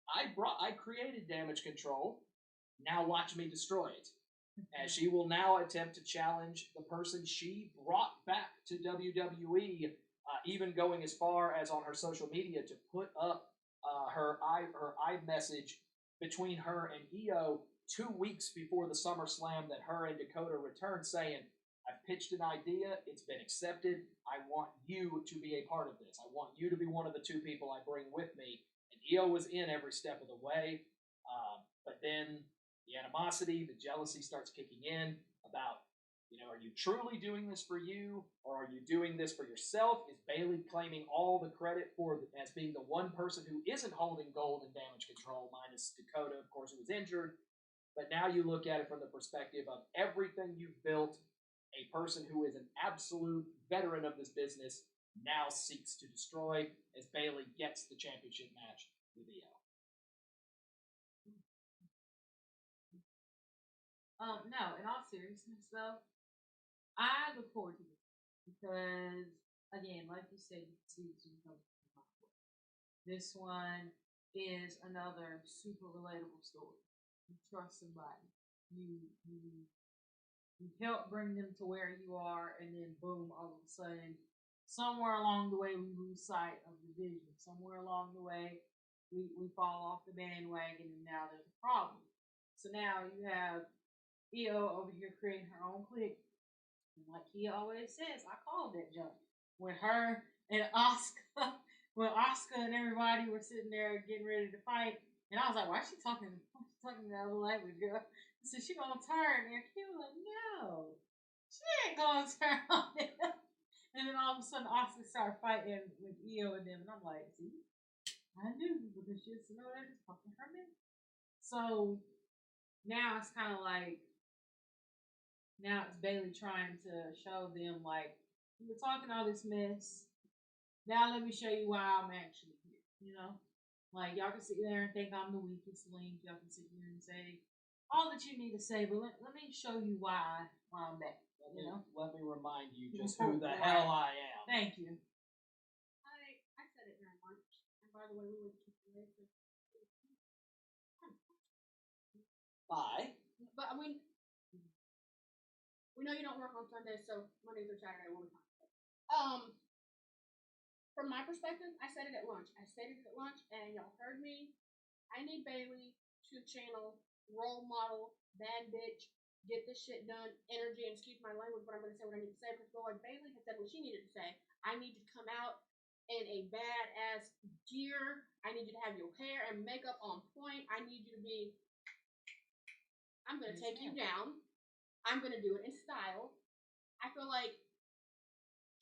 I created Damage Control. Now watch me destroy it. As she will now attempt to challenge the person she brought back to WWE, even going as far as on her social media to put up her iMessage between her and Io 2 weeks before the SummerSlam that her and Dakota returned, saying, I've pitched an idea. It's been accepted. I want you to be a part of this. I want you to be one of the two people I bring with me. And Io was in every step of the way. But then the animosity, the jealousy starts kicking in about, are you truly doing this for you, or are you doing this for yourself? Is Bayley claiming all the credit as being the one person who isn't holding gold in Damage Control, minus Dakota, of course, who was injured? But now you look at it from the perspective of everything you've built, a person who is an absolute veteran of this business now seeks to destroy as Bayley gets the championship match with Io. No, in all seriousness, though, I look forward to this because, again, like you said, you can see this one is another super relatable story. You trust somebody, you help bring them to where you are, and then boom, all of a sudden, somewhere along the way, we lose sight of the vision. Somewhere along the way, we fall off the bandwagon, and now there's a problem. So now you have Io over here creating her own clique. And like he always says, I called that jump. When her and Asuka, and everybody were sitting there getting ready to fight, and I was like, why is she talking the other language, girl? So she gonna turn, and he was like, no, she ain't gonna turn on them. And then all of a sudden, Asuka started fighting with Io and them, and I'm like, see, I knew, because she used to know that it's fucking her man. So now it's kind of like, now it's Bayley trying to show them, like, we were talking all this mess. Now let me show you why I'm actually here, Like, y'all can sit there and think I'm the weakest link. Y'all can sit here and say all that you need to say, but let me show you why I'm back, Let me remind you just who the hell I am. Thank you. I said it during lunch. And by the way, we went to Chick-fil-A. Bye. But I mean, we know you don't work on Sundays, so Mondays or Saturday will be fine. From my perspective, I said it at lunch. And y'all heard me. I need Bayley to channel role model, bad bitch, get this shit done, energy, and excuse my language, but I'm going to say what I need to say, because like Bayley had said what she needed to say. I need you to come out in a badass gear. I need you to have your hair and makeup on point. I need you to be, I'm going to take you down. I'm going to do it in style. I feel like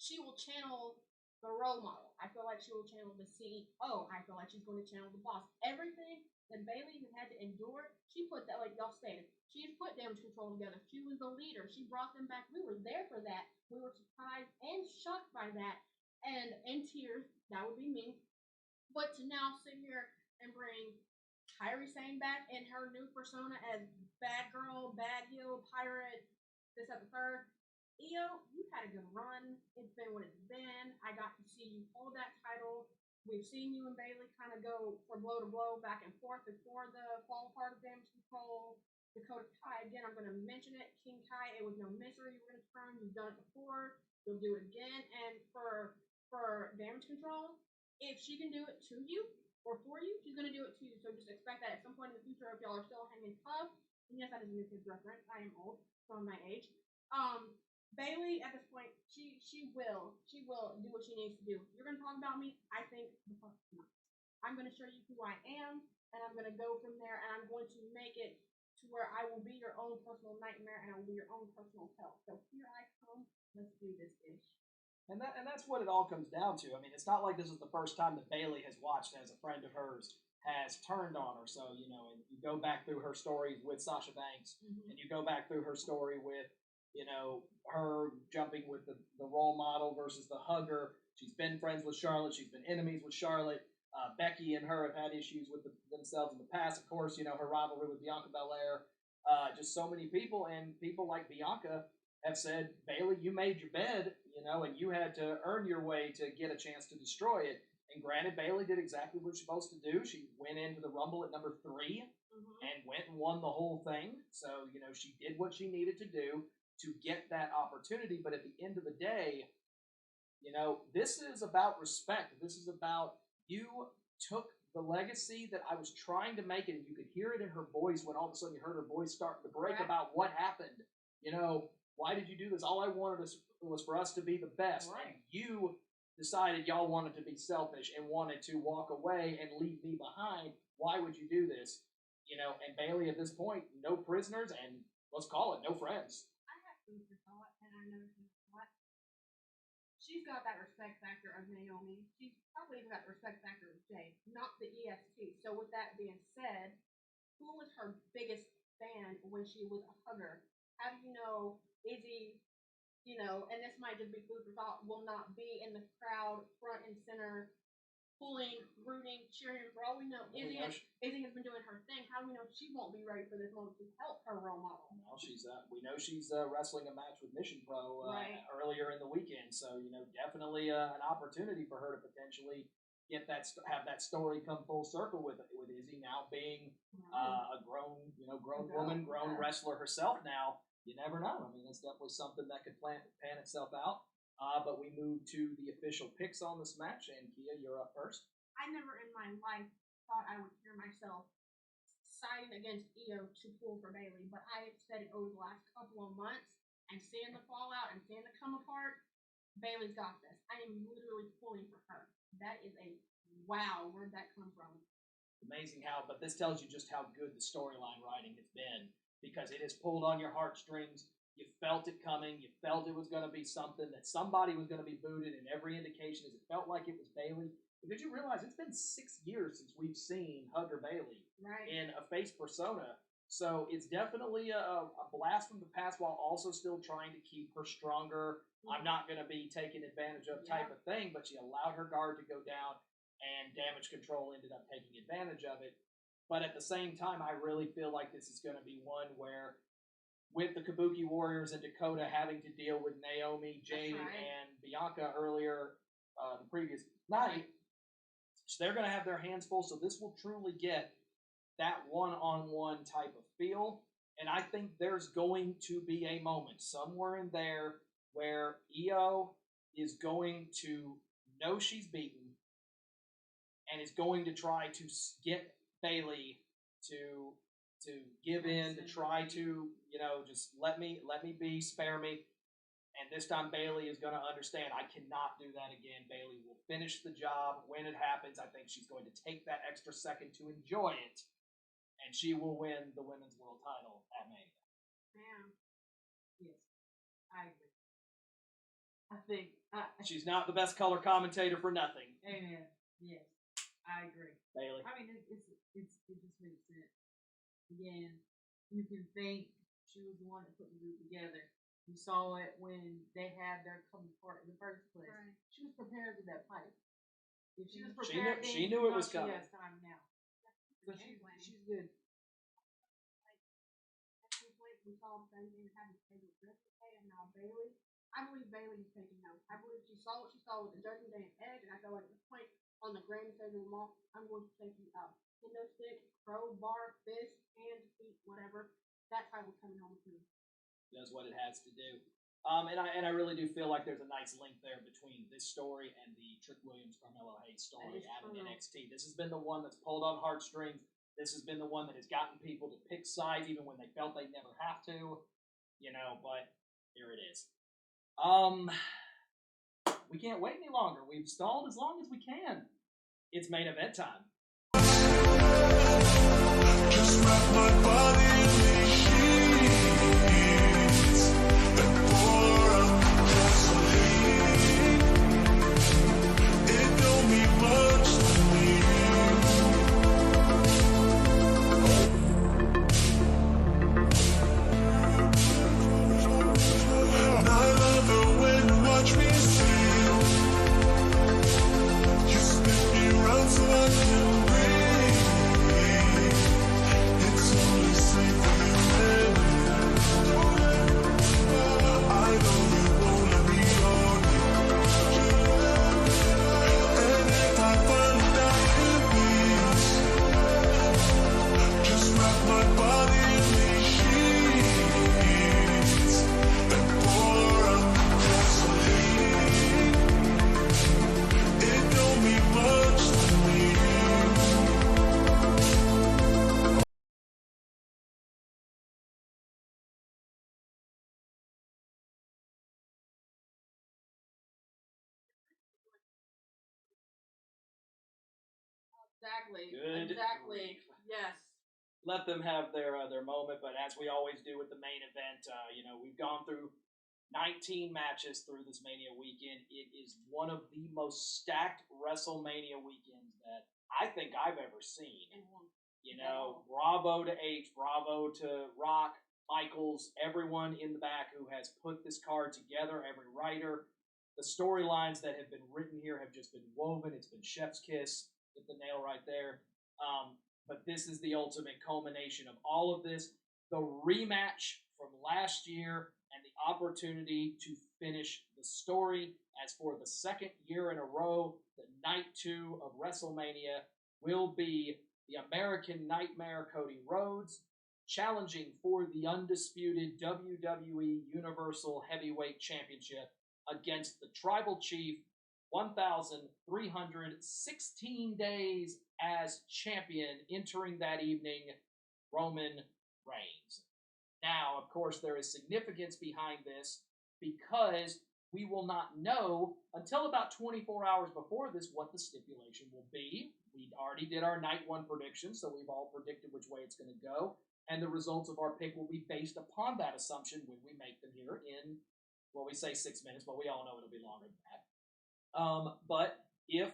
she will channel the role model. I feel like she will channel the CEO. I feel like she's going to channel the boss. Everything that Bayley has had to endure, she put that, like y'all stated, she's put Damage Control together. She was the leader. She brought them back. We were there for that. We were surprised and shocked by that. And in tears, that would be me. But to now sit here and bring Kairi Sane back in her new persona as bad girl, bad heel, pirate, this, that, the third. Io, you've had a good run. It's been what it's been. I got to see you hold that title. We've seen you and Bayley kind of go from blow to blow, back and forth before the fall apart of Damage Control. Dakota Kai, again, I'm going to mention it. King Kai, it was no mystery. You're going to turn. You've done it before. You'll do it again. And for Damage Control, if she can do it to you or for you, she's going to do it to you. So just expect that at some point in the future, if y'all are still hanging tough, and yes, that is a new kid's reference. I am old, so I'm my age. Bayley, at this point, she will do what she needs to do. You're gonna talk about me? I think the fuck not. I'm gonna show you who I am, and I'm gonna go from there, and I'm going to make it to where I will be your own personal nightmare, and I will be your own personal hell. So here I come. Let's do this ish. And that's what it all comes down to. I mean, it's not like this is the first time that Bayley has watched as a friend of hers has turned on her. So, and you go back through her stories with Sasha Banks, and you go back through her story with, her jumping with the role model versus the hugger. She's been friends with Charlotte. She's been enemies with Charlotte. Becky and her have had issues with themselves in the past. Of course, her rivalry with Bianca Belair. Just so many people, and people like Bianca have said, Bayley, you made your bed, and you had to earn your way to get a chance to destroy it. And granted, Bayley did exactly what she's supposed to do. She went into the Rumble at number 3 and went and won the whole thing. So, she did what she needed to do to get that opportunity. But at the end of the day, this is about respect. This is about, you took the legacy that I was trying to make it, and you could hear it in her voice when all of a sudden you heard her voice starting to break about what happened. Why did you do this? All I wanted was for us to be the best. Right. And you decided y'all wanted to be selfish and wanted to walk away and leave me behind. Why would you do this? You know, and Bayley at this point, no prisoners, and let's call it no friends. I have food for thought, and I know she's thought. She's got that respect factor of Naomi. She's probably even got the respect factor of Jay, not the EST. So with that being said, who was her biggest fan when she was a hugger? How do you know Izzy, you know, and this might just be food for thought, will not be in the crowd front and center, pulling, rooting, cheering? For all we know, Izzy has been doing her thing. How do we know she won't be ready for this moment to help her role model? Well, we know she's wrestling a match with Mission Pro earlier in the weekend, so definitely an opportunity for her to potentially have that story come full circle with Izzy now being a grown woman, grown wrestler herself now. You never know. I mean, that's definitely something that could pan itself out. But we move to the official picks on this match, and Kia, you're up first. I never in my life thought I would hear myself siding against Io to pull for Bayley, but I have said it over the last couple of months, and seeing the fallout and seeing the come apart, Bayley's got this. I am literally pulling for her. That is a wow. Where'd that come from? Amazing but this tells you just how good the storyline writing has been, because it has pulled on your heartstrings. You felt it coming. You felt it was going to be something, that somebody was going to be booted, and every indication is it felt like it was Bayley. Because you realize it's been 6 years since we've seen Hugger Bayley in a face persona. So it's definitely a blast from the past while also still trying to keep her stronger. I'm not going to be taken advantage of type of thing, but she allowed her guard to go down, and Damage Control ended up taking advantage of it. But at the same time, I really feel like this is going to be one where, with the Kabuki Warriors and Dakota having to deal with Naomi, Jade, and Bianca earlier the previous night, they're going to have their hands full. So this will truly get that one-on-one type of feel. And I think there's going to be a moment somewhere in there where Io is going to know she's beaten and is going to try to get Bayley to give in, to try to, just let me be, spare me. And this time Bayley is going to understand, I cannot do that again. Bayley will finish the job when it happens. I think she's going to take that extra second to enjoy it, and she will win the Women's World Title at Mania. Yeah. Yes, I agree. I think she's not the best color commentator for nothing. Amen. Yes, I agree. Bayley. I mean, it just makes sense. Again, you can think she was the one that put the group together. You saw it when they had their coming apart in the first place. Right. She was prepared with that pipe. If she was prepared, she knew it was coming. She has time now. So she's good. We saw the same thing happen with Jessica and now Bayley. I believe Bayley is taking notes. I believe she saw what she saw with the Judgment Day and Edge, and I feel like at this point on the Grandest Event, I'm going to take you out. Kendo stick, crowbar, fist, hand, feet, whatever. That title's coming home with me. Does what it has to do. And I really do feel like there's a nice link there between this story and the Trick Williams Carmelo Hayes story out of NXT. This has been the one that's pulled on heartstrings. This has been the one that has gotten people to pick sides even when they felt they'd never have to. But here it is. We can't wait any longer. We've stalled as long as we can. It's main event time. Just wrap my body in these sheets and pour out gasoline. It don't mean much to me. And I love it when you watch me sing. You spin me around so I can breathe. It's only safe when you're there. I know you Exactly. Good Exactly. grief. Yes. Let them have their moment, but as we always do with the main event, we've gone through 19 matches through this Mania weekend. It is one of the most stacked WrestleMania weekends that I think I've ever seen. Bravo to H, bravo to Rock, Michaels, everyone in the back who has put this card together, every writer. The storylines that have been written here have just been woven. It's been chef's kiss. Hit the nail right there. But this is the ultimate culmination of all of this. The rematch from last year and the opportunity to finish the story. As for the second year in a row, the night 2 of WrestleMania will be the American Nightmare Cody Rhodes challenging for the undisputed WWE Universal Heavyweight Championship against the Tribal Chief, 1,316 days as champion, entering that evening, Roman Reigns. Now, of course, there is significance behind this because we will not know until about 24 hours before this what the stipulation will be. We already did our night 1 predictions, so we've all predicted which way it's going to go, and the results of our pick will be based upon that assumption when we make them here in, well, we say 6 minutes, but we all know it'll be longer than that. But if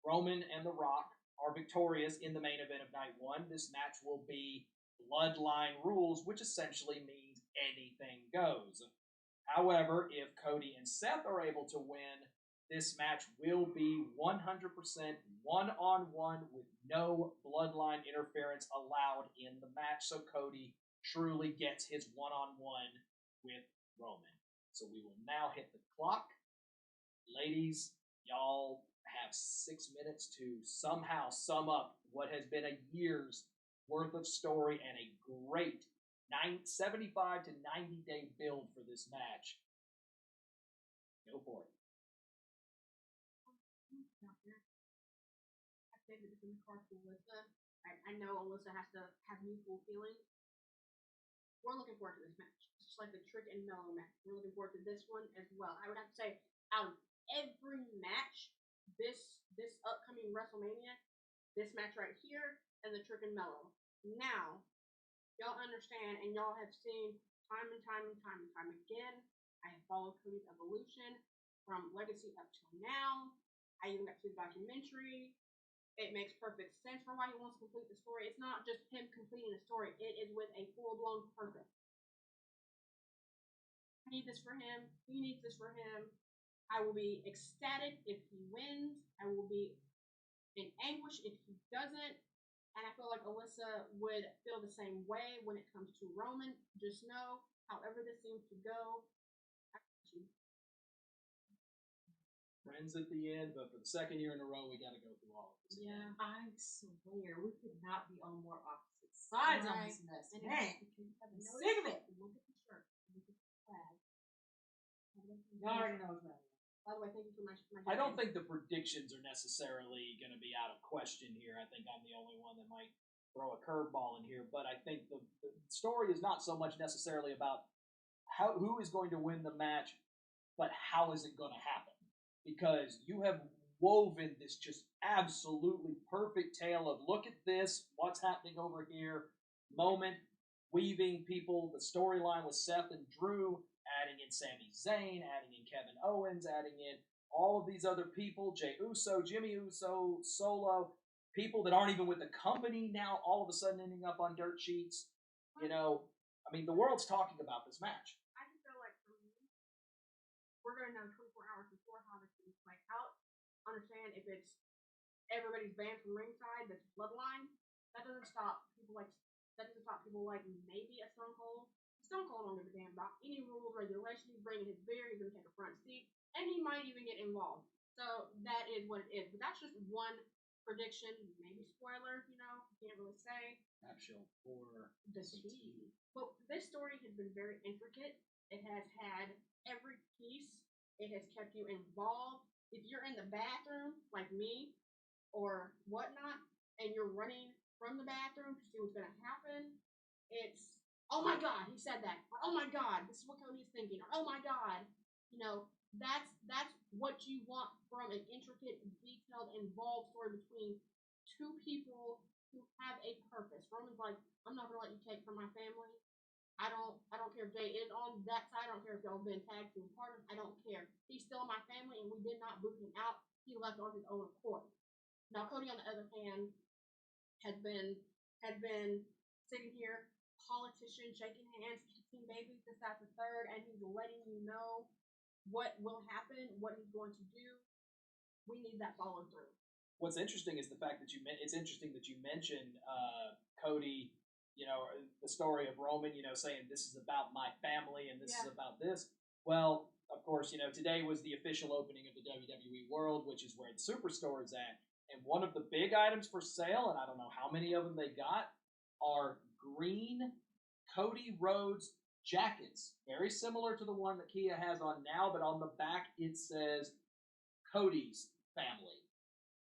Roman and The Rock are victorious in the main event of night 1, this match will be bloodline rules, which essentially means anything goes. However, if Cody and Seth are able to win, this match will be 100% one-on-one with no bloodline interference allowed in the match, so Cody truly gets his one-on-one with Roman. So we will now hit the clock. Ladies, y'all have 6 minutes to somehow sum up what has been a year's worth of story and a great 75 to 90 day build for this match. Go for it. I say that it's in the card for Alyssa. I know Alyssa has to have mutual feelings. We're looking forward to this match. It's just like the Trick and Mellow match. We're looking forward to this one as well. I would have to say, out of every match, this upcoming WrestleMania, this match right here, and the Trick and Mellow. Now, y'all understand, and y'all have seen time and time again, I have followed Cody's evolution from Legacy up till now. I even got to see the documentary. It makes perfect sense for why he wants to complete the story. It's not just him completing the story. It is with a full-blown purpose. I need this for him. He needs this for him. I will be ecstatic if he wins. I will be in anguish if he doesn't. And I feel like Alyssa would feel the same way when it comes to Roman. Just know, however this seems to go, I got you. Friends at the end, but for the second year in a row, we got to go through all of this. Yeah, I swear we could not be on more opposite sides on this mess. And Man, I'm sick of it. Look at the shirt. Look at the flag. Y'all already know what's right. By the way, thank you for my I don't think the predictions are necessarily going to be out of question here. I think I'm the only one that might throw a curveball in here, but I think the story is not so much necessarily about who is going to win the match, but how is it going to happen? Because you have woven this just absolutely perfect tale of look at this, what's happening over here, moment, weaving people, the storyline with Seth and Drew, adding in Sami Zayn, adding in Kevin Owens, adding in all of these other people, Jey Uso, Jimmy Uso, Solo, people that aren't even with the company now, all of a sudden ending up on dirt sheets. The world's talking about this match. I just feel like for me, we're going to know 24 hours before how this thing play out. Understand if it's everybody's banned from ringside, that's bloodline. That doesn't stop people like maybe a Stone Cold. Stone Cold don't give a damn about any rules, regulations. He's bringing his beer. He's going to take a front seat, and he might even get involved. So that is what it is. But that's just one prediction, maybe spoiler. Can't really say. Capsule for The tea. But this story has been very intricate. It has had every piece. It has kept you involved. If you're in the bathroom, like me, or whatnot, and you're running from the bathroom to see what's going to happen, it's, oh my God, he said that. Or, oh my God, this is what Cody's thinking. Or, oh my God. That's what you want from an intricate, detailed, involved story between two people who have a purpose. Roman's like, I'm not gonna let you take from my family. I don't care if Jay is on that side. I don't care if y'all been tag team partners. I don't care. He's still my family, and we did not boot him out. He left on his own accord. Now Cody, on the other hand, has been sitting here, politician, shaking hands, kissing babies, this, that, the third, and he's letting you know what will happen, what he's going to do. We need that follow through. What's interesting is the fact that it's interesting that you mentioned Cody, you know, the story of Roman, you know, saying this is about my family and this is about this. Well, of course, you know, today was the official opening of the WWE World, which is where the Superstore is at. And one of the big items for sale, and I don't know how many of them they got, are green Cody Rhodes jackets. Very similar to the one that Kia has on now, but on the back it says Cody's family,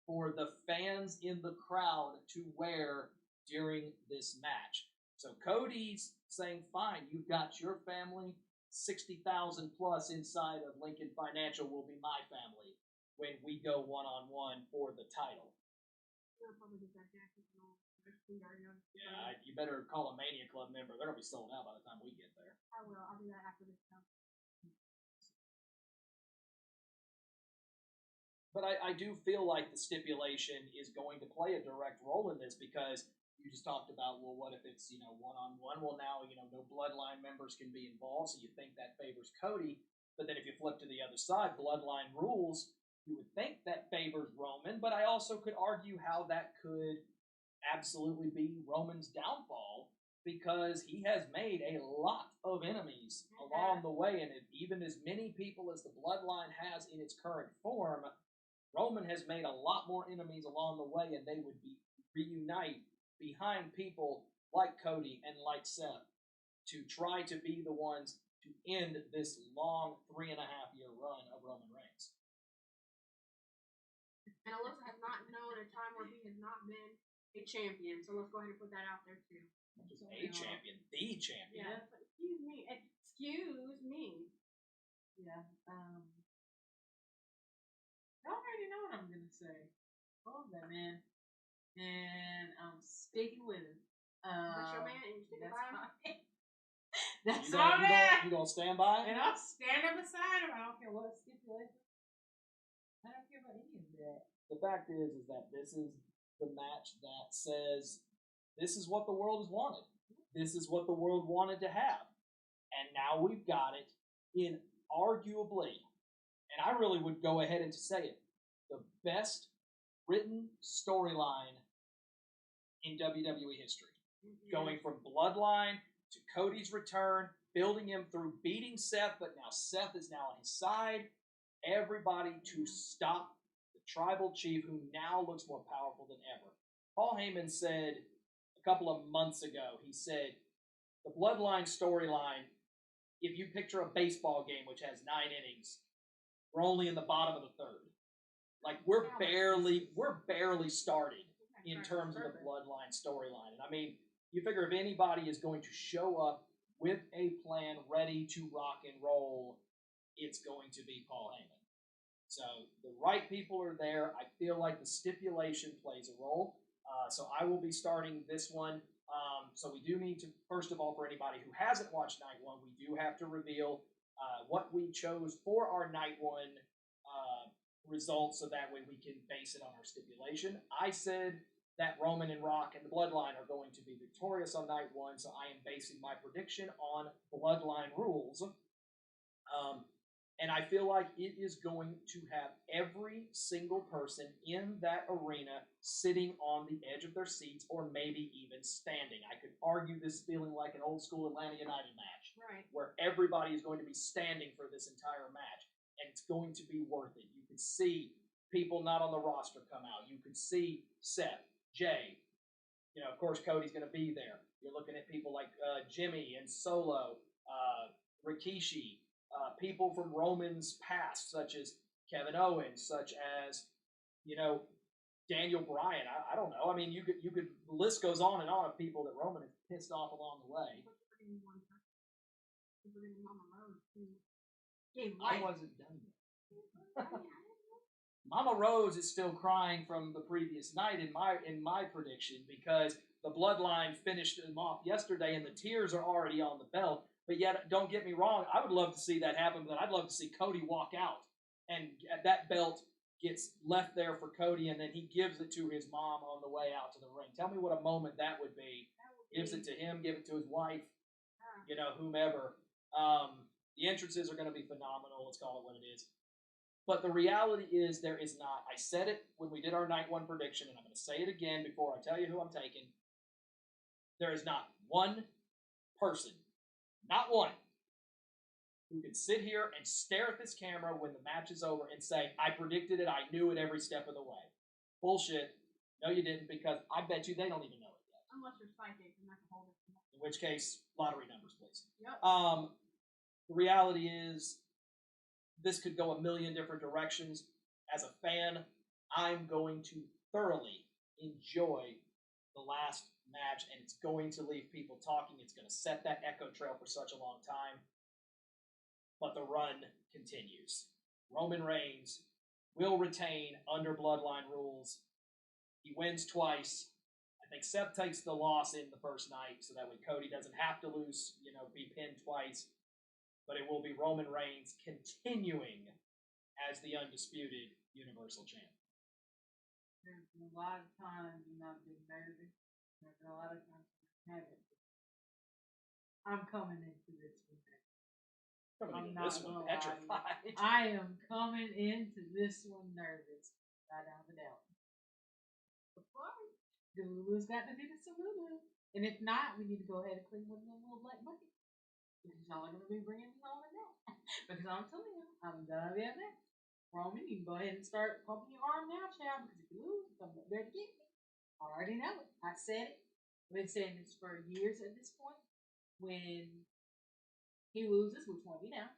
for the fans in the crowd to wear during this match. So Cody's saying, fine, you've got your family, 60,000 plus inside of Lincoln Financial will be my family when we go one-on-one for the title. Yeah, you better call a Mania Club member. They're going to be sold out by the time we get there. I will. I'll do that after this show. But I do feel like the stipulation is going to play a direct role in this, because you just talked about, well, what if it's, you know, one-on-one? Well, now, you know, no Bloodline members can be involved, so you think that favors Cody. But then if you flip to the other side, Bloodline rules, you would think that favors Roman. But I also could argue how that could absolutely be Roman's downfall, because he has made a lot of enemies along the way. And even as many people as the Bloodline has in its current form, Roman has made a lot more enemies along the way, and they would reunite behind people like Cody and like Seth to try to be the ones to end this long 3.5-year run of Roman Reigns. And Alyssa has not known a time where he has not been a champion, so let's go ahead and put that out there too. Not just a champion, the champion. Yeah, but excuse me. Excuse me. Yeah. I already know what I'm gonna say. Love that man, and I'm sticking with him. That's your man, and you sticking by him. That's my man. You gonna stand by him? And I'll stand up beside him. I don't care what stipulation. I don't care about any of that. The fact is that this is the match that says this is what the world has wanted. This is what the world wanted to have, and now we've got it in arguably. And I really would go ahead and say it, the best written storyline in WWE history. Mm-hmm. Going from Bloodline to Cody's return, building him through beating Seth, but now Seth is now on his side. Everybody to stop the tribal chief, who now looks more powerful than ever. Paul Heyman said a couple of months ago, he said, the Bloodline storyline, if you picture a baseball game which has 9 innings, we're only in the bottom of the third. Like, we're barely started in terms of the Bloodline storyline. And I mean, you figure if anybody is going to show up with a plan ready to rock and roll, it's going to be Paul Heyman. So the right people are there. I feel like the stipulation plays a role. So I will be starting this one. So we do need to, first of all, for anybody who hasn't watched Night 1, we do have to reveal what we chose for our Night 1 results, so that way we can base it on our stipulation. I said that Roman and Rock and the Bloodline are going to be victorious on Night 1, so I am basing my prediction on Bloodline rules. And I feel like it is going to have every single person in that arena sitting on the edge of their seats, or maybe even standing. I could argue this feeling like an old school Atlanta United match, right, where everybody is going to be standing for this entire match, and it's going to be worth it. You could see people not on the roster come out. You could see Seth, Jay, you know, of course, Cody's going to be there. You're looking at people like Jimmy and Solo, Rikishi, people from Roman's past, such as Kevin Owens, such as, you know, Daniel Bryan. I don't know. I mean, you could. The list goes on and on of people that Roman has pissed off along the way. I wasn't done yet. Mama Rose is still crying from the previous night in my prediction because the Bloodline finished him off yesterday and the tears are already on the belt. But yet, don't get me wrong, I would love to see that happen, but I'd love to see Cody walk out and that belt gets left there for Cody and then he gives it to his mom on the way out to the ring. Tell me what a moment that would be. Gives it to him, give it to his wife, whomever. The entrances are going to be phenomenal. Let's call it what it is. But the reality is there is not. I said it when we did our night one prediction, and I'm going to say it again before I tell you who I'm taking. There is not one person, not one, who can sit here and stare at this camera when the match is over and say, I predicted it, I knew it every step of the way. Bullshit. No, you didn't, because I bet you they don't even know it yet. Unless you're psychic, and that's a whole different. In which case, lottery numbers, please. Yep. The reality is, this could go a million different directions. As a fan, I'm going to thoroughly enjoy the last match, and it's going to leave people talking. It's going to set that echo trail for such a long time. But the run continues. Roman Reigns will retain under Bloodline rules. He wins twice. I think Seth takes the loss in the first night, so that way Cody doesn't have to lose, be pinned twice. But it will be Roman Reigns continuing as the undisputed Universal Champion. There's been a lot of times when I've been nervous. There's been a lot of times I haven't. I'm coming into this one. Coming into this one petrified. I am coming into this one nervous. Right down the doubt. Lulu's got to do this to Lulu. And if not, we need to go ahead and clean with a little black bucket. Because y'all are going to be bringing me home in that. Because I'm telling you, I'm going to be at that. Roman, you can go ahead and start pumping your arm now, child. Because if you lose, come up there to get me. I already know it. I said it. I've been saying this for years at this point. When he loses, which won't be now,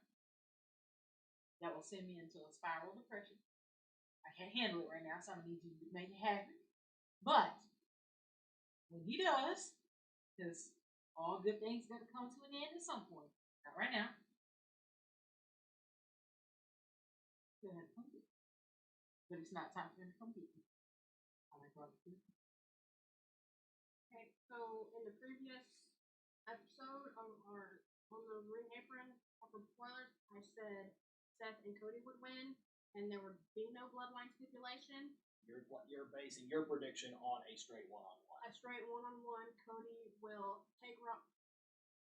that will send me into a spiral depression. I can't handle it right now, so I'm going to need you to make it happen. But when he does, because all good things got to come to an end at some point. Not right now. Go ahead and come get me. But it's not time for him to come get me. I'm like, okay, so in the previous episode on the ring apron, for spoilers, I said Seth and Cody would win, and there would be no bloodline stipulation. You're basing your prediction on a straight one-on-one. A straight one-on-one. Cody will take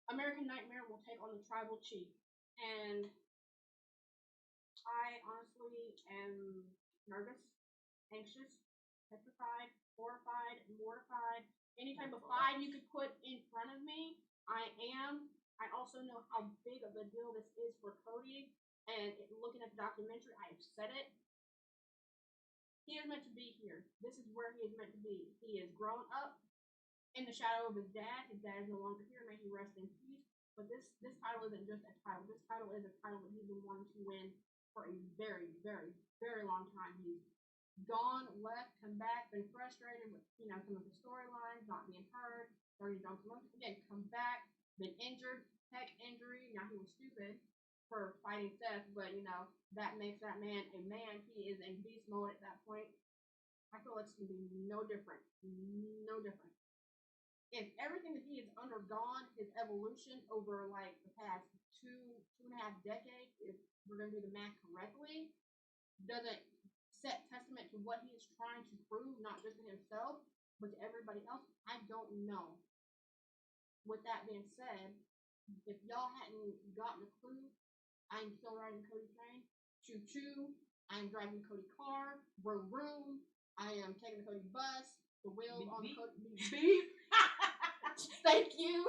American Nightmare will take on the Tribal Chief, and I honestly am nervous, anxious, petrified, horrified, mortified. Any type of five you could put in front of me, I am. I also know how big of a deal this is for Cody, and looking at the documentary, I have said it. He is meant to be here. This is where he is meant to be. He is grown up in the shadow of his dad. His dad is no longer here. May he rest in peace. But this title isn't just a title. This title is a title that he's been wanting to win for a very, very, very long time. He's gone, left, come back, been frustrated with some of the storylines, not being heard. Again, come back, been injured, tech injury. Now he was stupid for fighting Seth, but that makes that man a man. He is in beast mode at that point. I feel it's gonna be no different. No different. If everything that he has undergone, his evolution over like the past two and a half decades, if we're gonna do the math correctly, doesn't set testament to what he is trying to prove, not just to himself, but to everybody else, I don't know. With that being said, if y'all hadn't gotten a clue, I'm still riding Cody train. Choo choo. I'm driving Cody car. Vroom vroom. I am taking the Cody bus. The wheels Beep, on beep. the Cody beep. Thank you.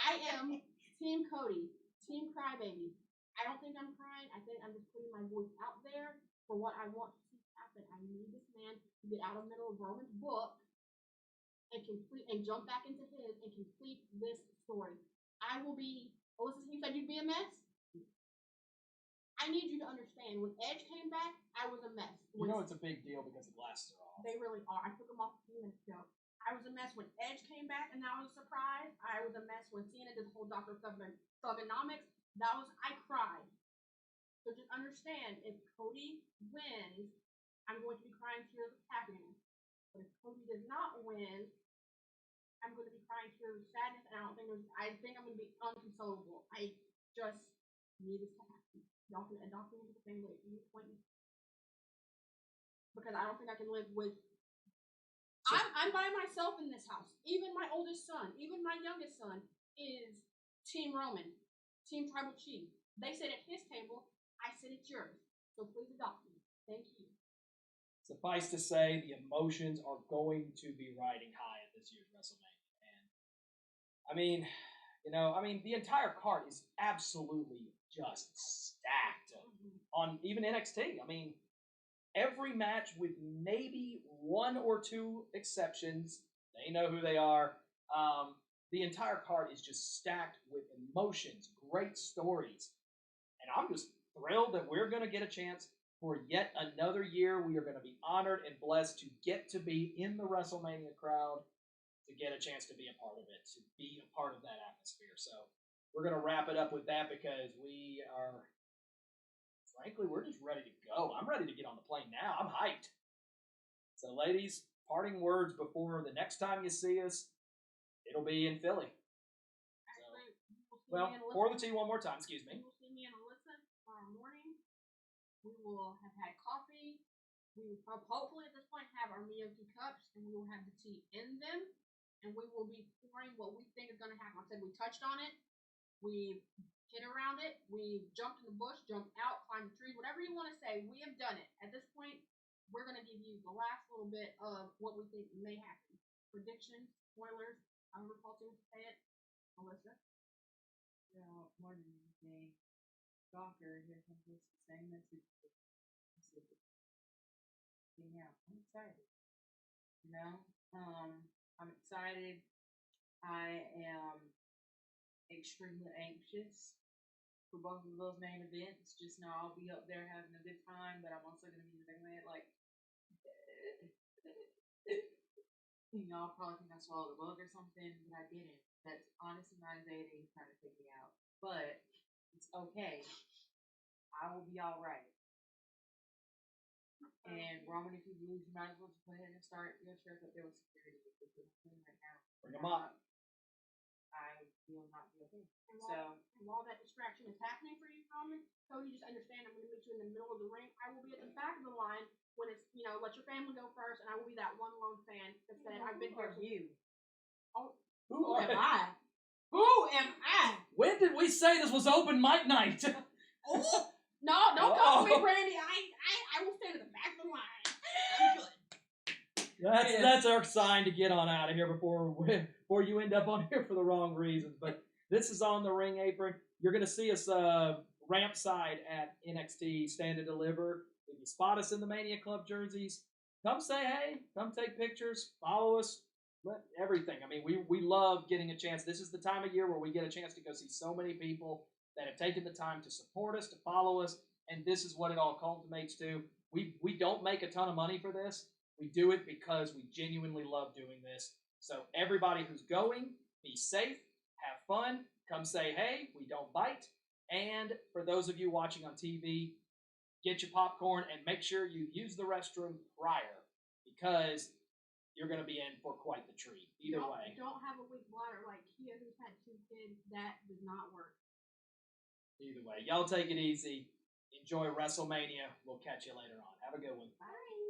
I am Team Cody. Team Crybaby. I don't think I'm crying. I think I'm just putting my voice out there for what I want to see happen. I need this man to get out of the middle of Roman's book and jump back into his and complete this story. I will be. Alyssa, you said you'd be a mess? I need you to understand, when Edge came back, I was a mess. It's a big deal because the glasses are off. They really are. I took them off a few minutes ago. I was a mess when Edge came back, and that was a surprise. I was a mess when Cena did the whole Dr. Thugonomics. I cried. So just understand, if Cody wins, I'm going to be crying tears of happiness. But if Cody does not win, I'm going to be crying tears of sadness, and I think I'm going to be unconsolable. I just need this to happen. Y'all can adopt me into the family at any point. Because I don't think I can live with. I'm by myself in this house. Even my oldest son, even my youngest son, is Team Roman, Team Tribal Chief. They sit at his table. I sit at yours. So please adopt me. Thank you. Suffice to say, the emotions are going to be riding high at this year's WrestleMania. And the entire card is absolutely just stacked on even NXT. I mean, every match with maybe one or two exceptions, they know who they are. The entire card is just stacked with emotions, great stories. And I'm just thrilled that we're going to get a chance for yet another year. We are going to be honored and blessed to get to be in the WrestleMania crowd, to get a chance to be a part of it, to be a part of that atmosphere. So we're going to wrap it up with that because frankly, we're just ready to go. I'm ready to get on the plane now. I'm hyped. So, ladies, parting words before the next time you see us, it'll be in Philly. Pour the tea one more time, excuse me. You will see me and Alyssa tomorrow morning. We will have had coffee. We will hopefully at this point have our Miyoki cups, and we will have the tea in them. And we will be pouring what we think is going to happen. Like I said, we touched on it. We hit around it. We jumped in the bush, jumped out, climbed the trees, whatever you want to say. We have done it. At this point, we're going to give you the last little bit of what we think may happen. Predictions, spoilers, however Paul wants to say it. Alyssa? Well, more than anything, Stalker, here comes the same message. Yeah, I'm excited. I'm excited. I am extremely anxious for both of those main events. Just know I'll be up there having a good time, but I'm also going to be in the back of my head like, y'all probably think I swallowed a bug or something, but I didn't. That's honestly my anxiety trying to take me out. But it's okay. I will be all right. And Roman, if you lose, you might as well just go ahead and start your shirt up there with security because right now. Bring them up. I will not be okay. And while that distraction is happening for you, Roman, Cody, just understand I'm going to meet you in the middle of the ring. I will be at the back of the line when it's, let your family go first, and I will be that one lone fan that said, I've been here. You. Oh, Who am I? Who am I? When did we say this was open mic night? No, don't come for me, Brandy. I will stand at the back of the line. I'm good. That's our sign to get on out of here before you end up on here for the wrong reasons. But this is on the ring apron. You're going to see us ramp side at NXT Stand and Deliver. If you spot us in the Mania Club jerseys, come say hey, come take pictures, follow us, everything. I mean, we love getting a chance. This is the time of year where we get a chance to go see so many people that have taken the time to support us, to follow us, and this is what it all culminates to. We don't make a ton of money for this. We do it because we genuinely love doing this. So everybody who's going, be safe, have fun, come say hey, we don't bite. And for those of you watching on TV, get your popcorn and make sure you use the restroom prior because you're going to be in for quite the treat. Either way. Don't have a weak bladder like Kia, who's had 2 kids. That does not work. Either way. Y'all take it easy. Enjoy WrestleMania. We'll catch you later on. Have a good one. Bye.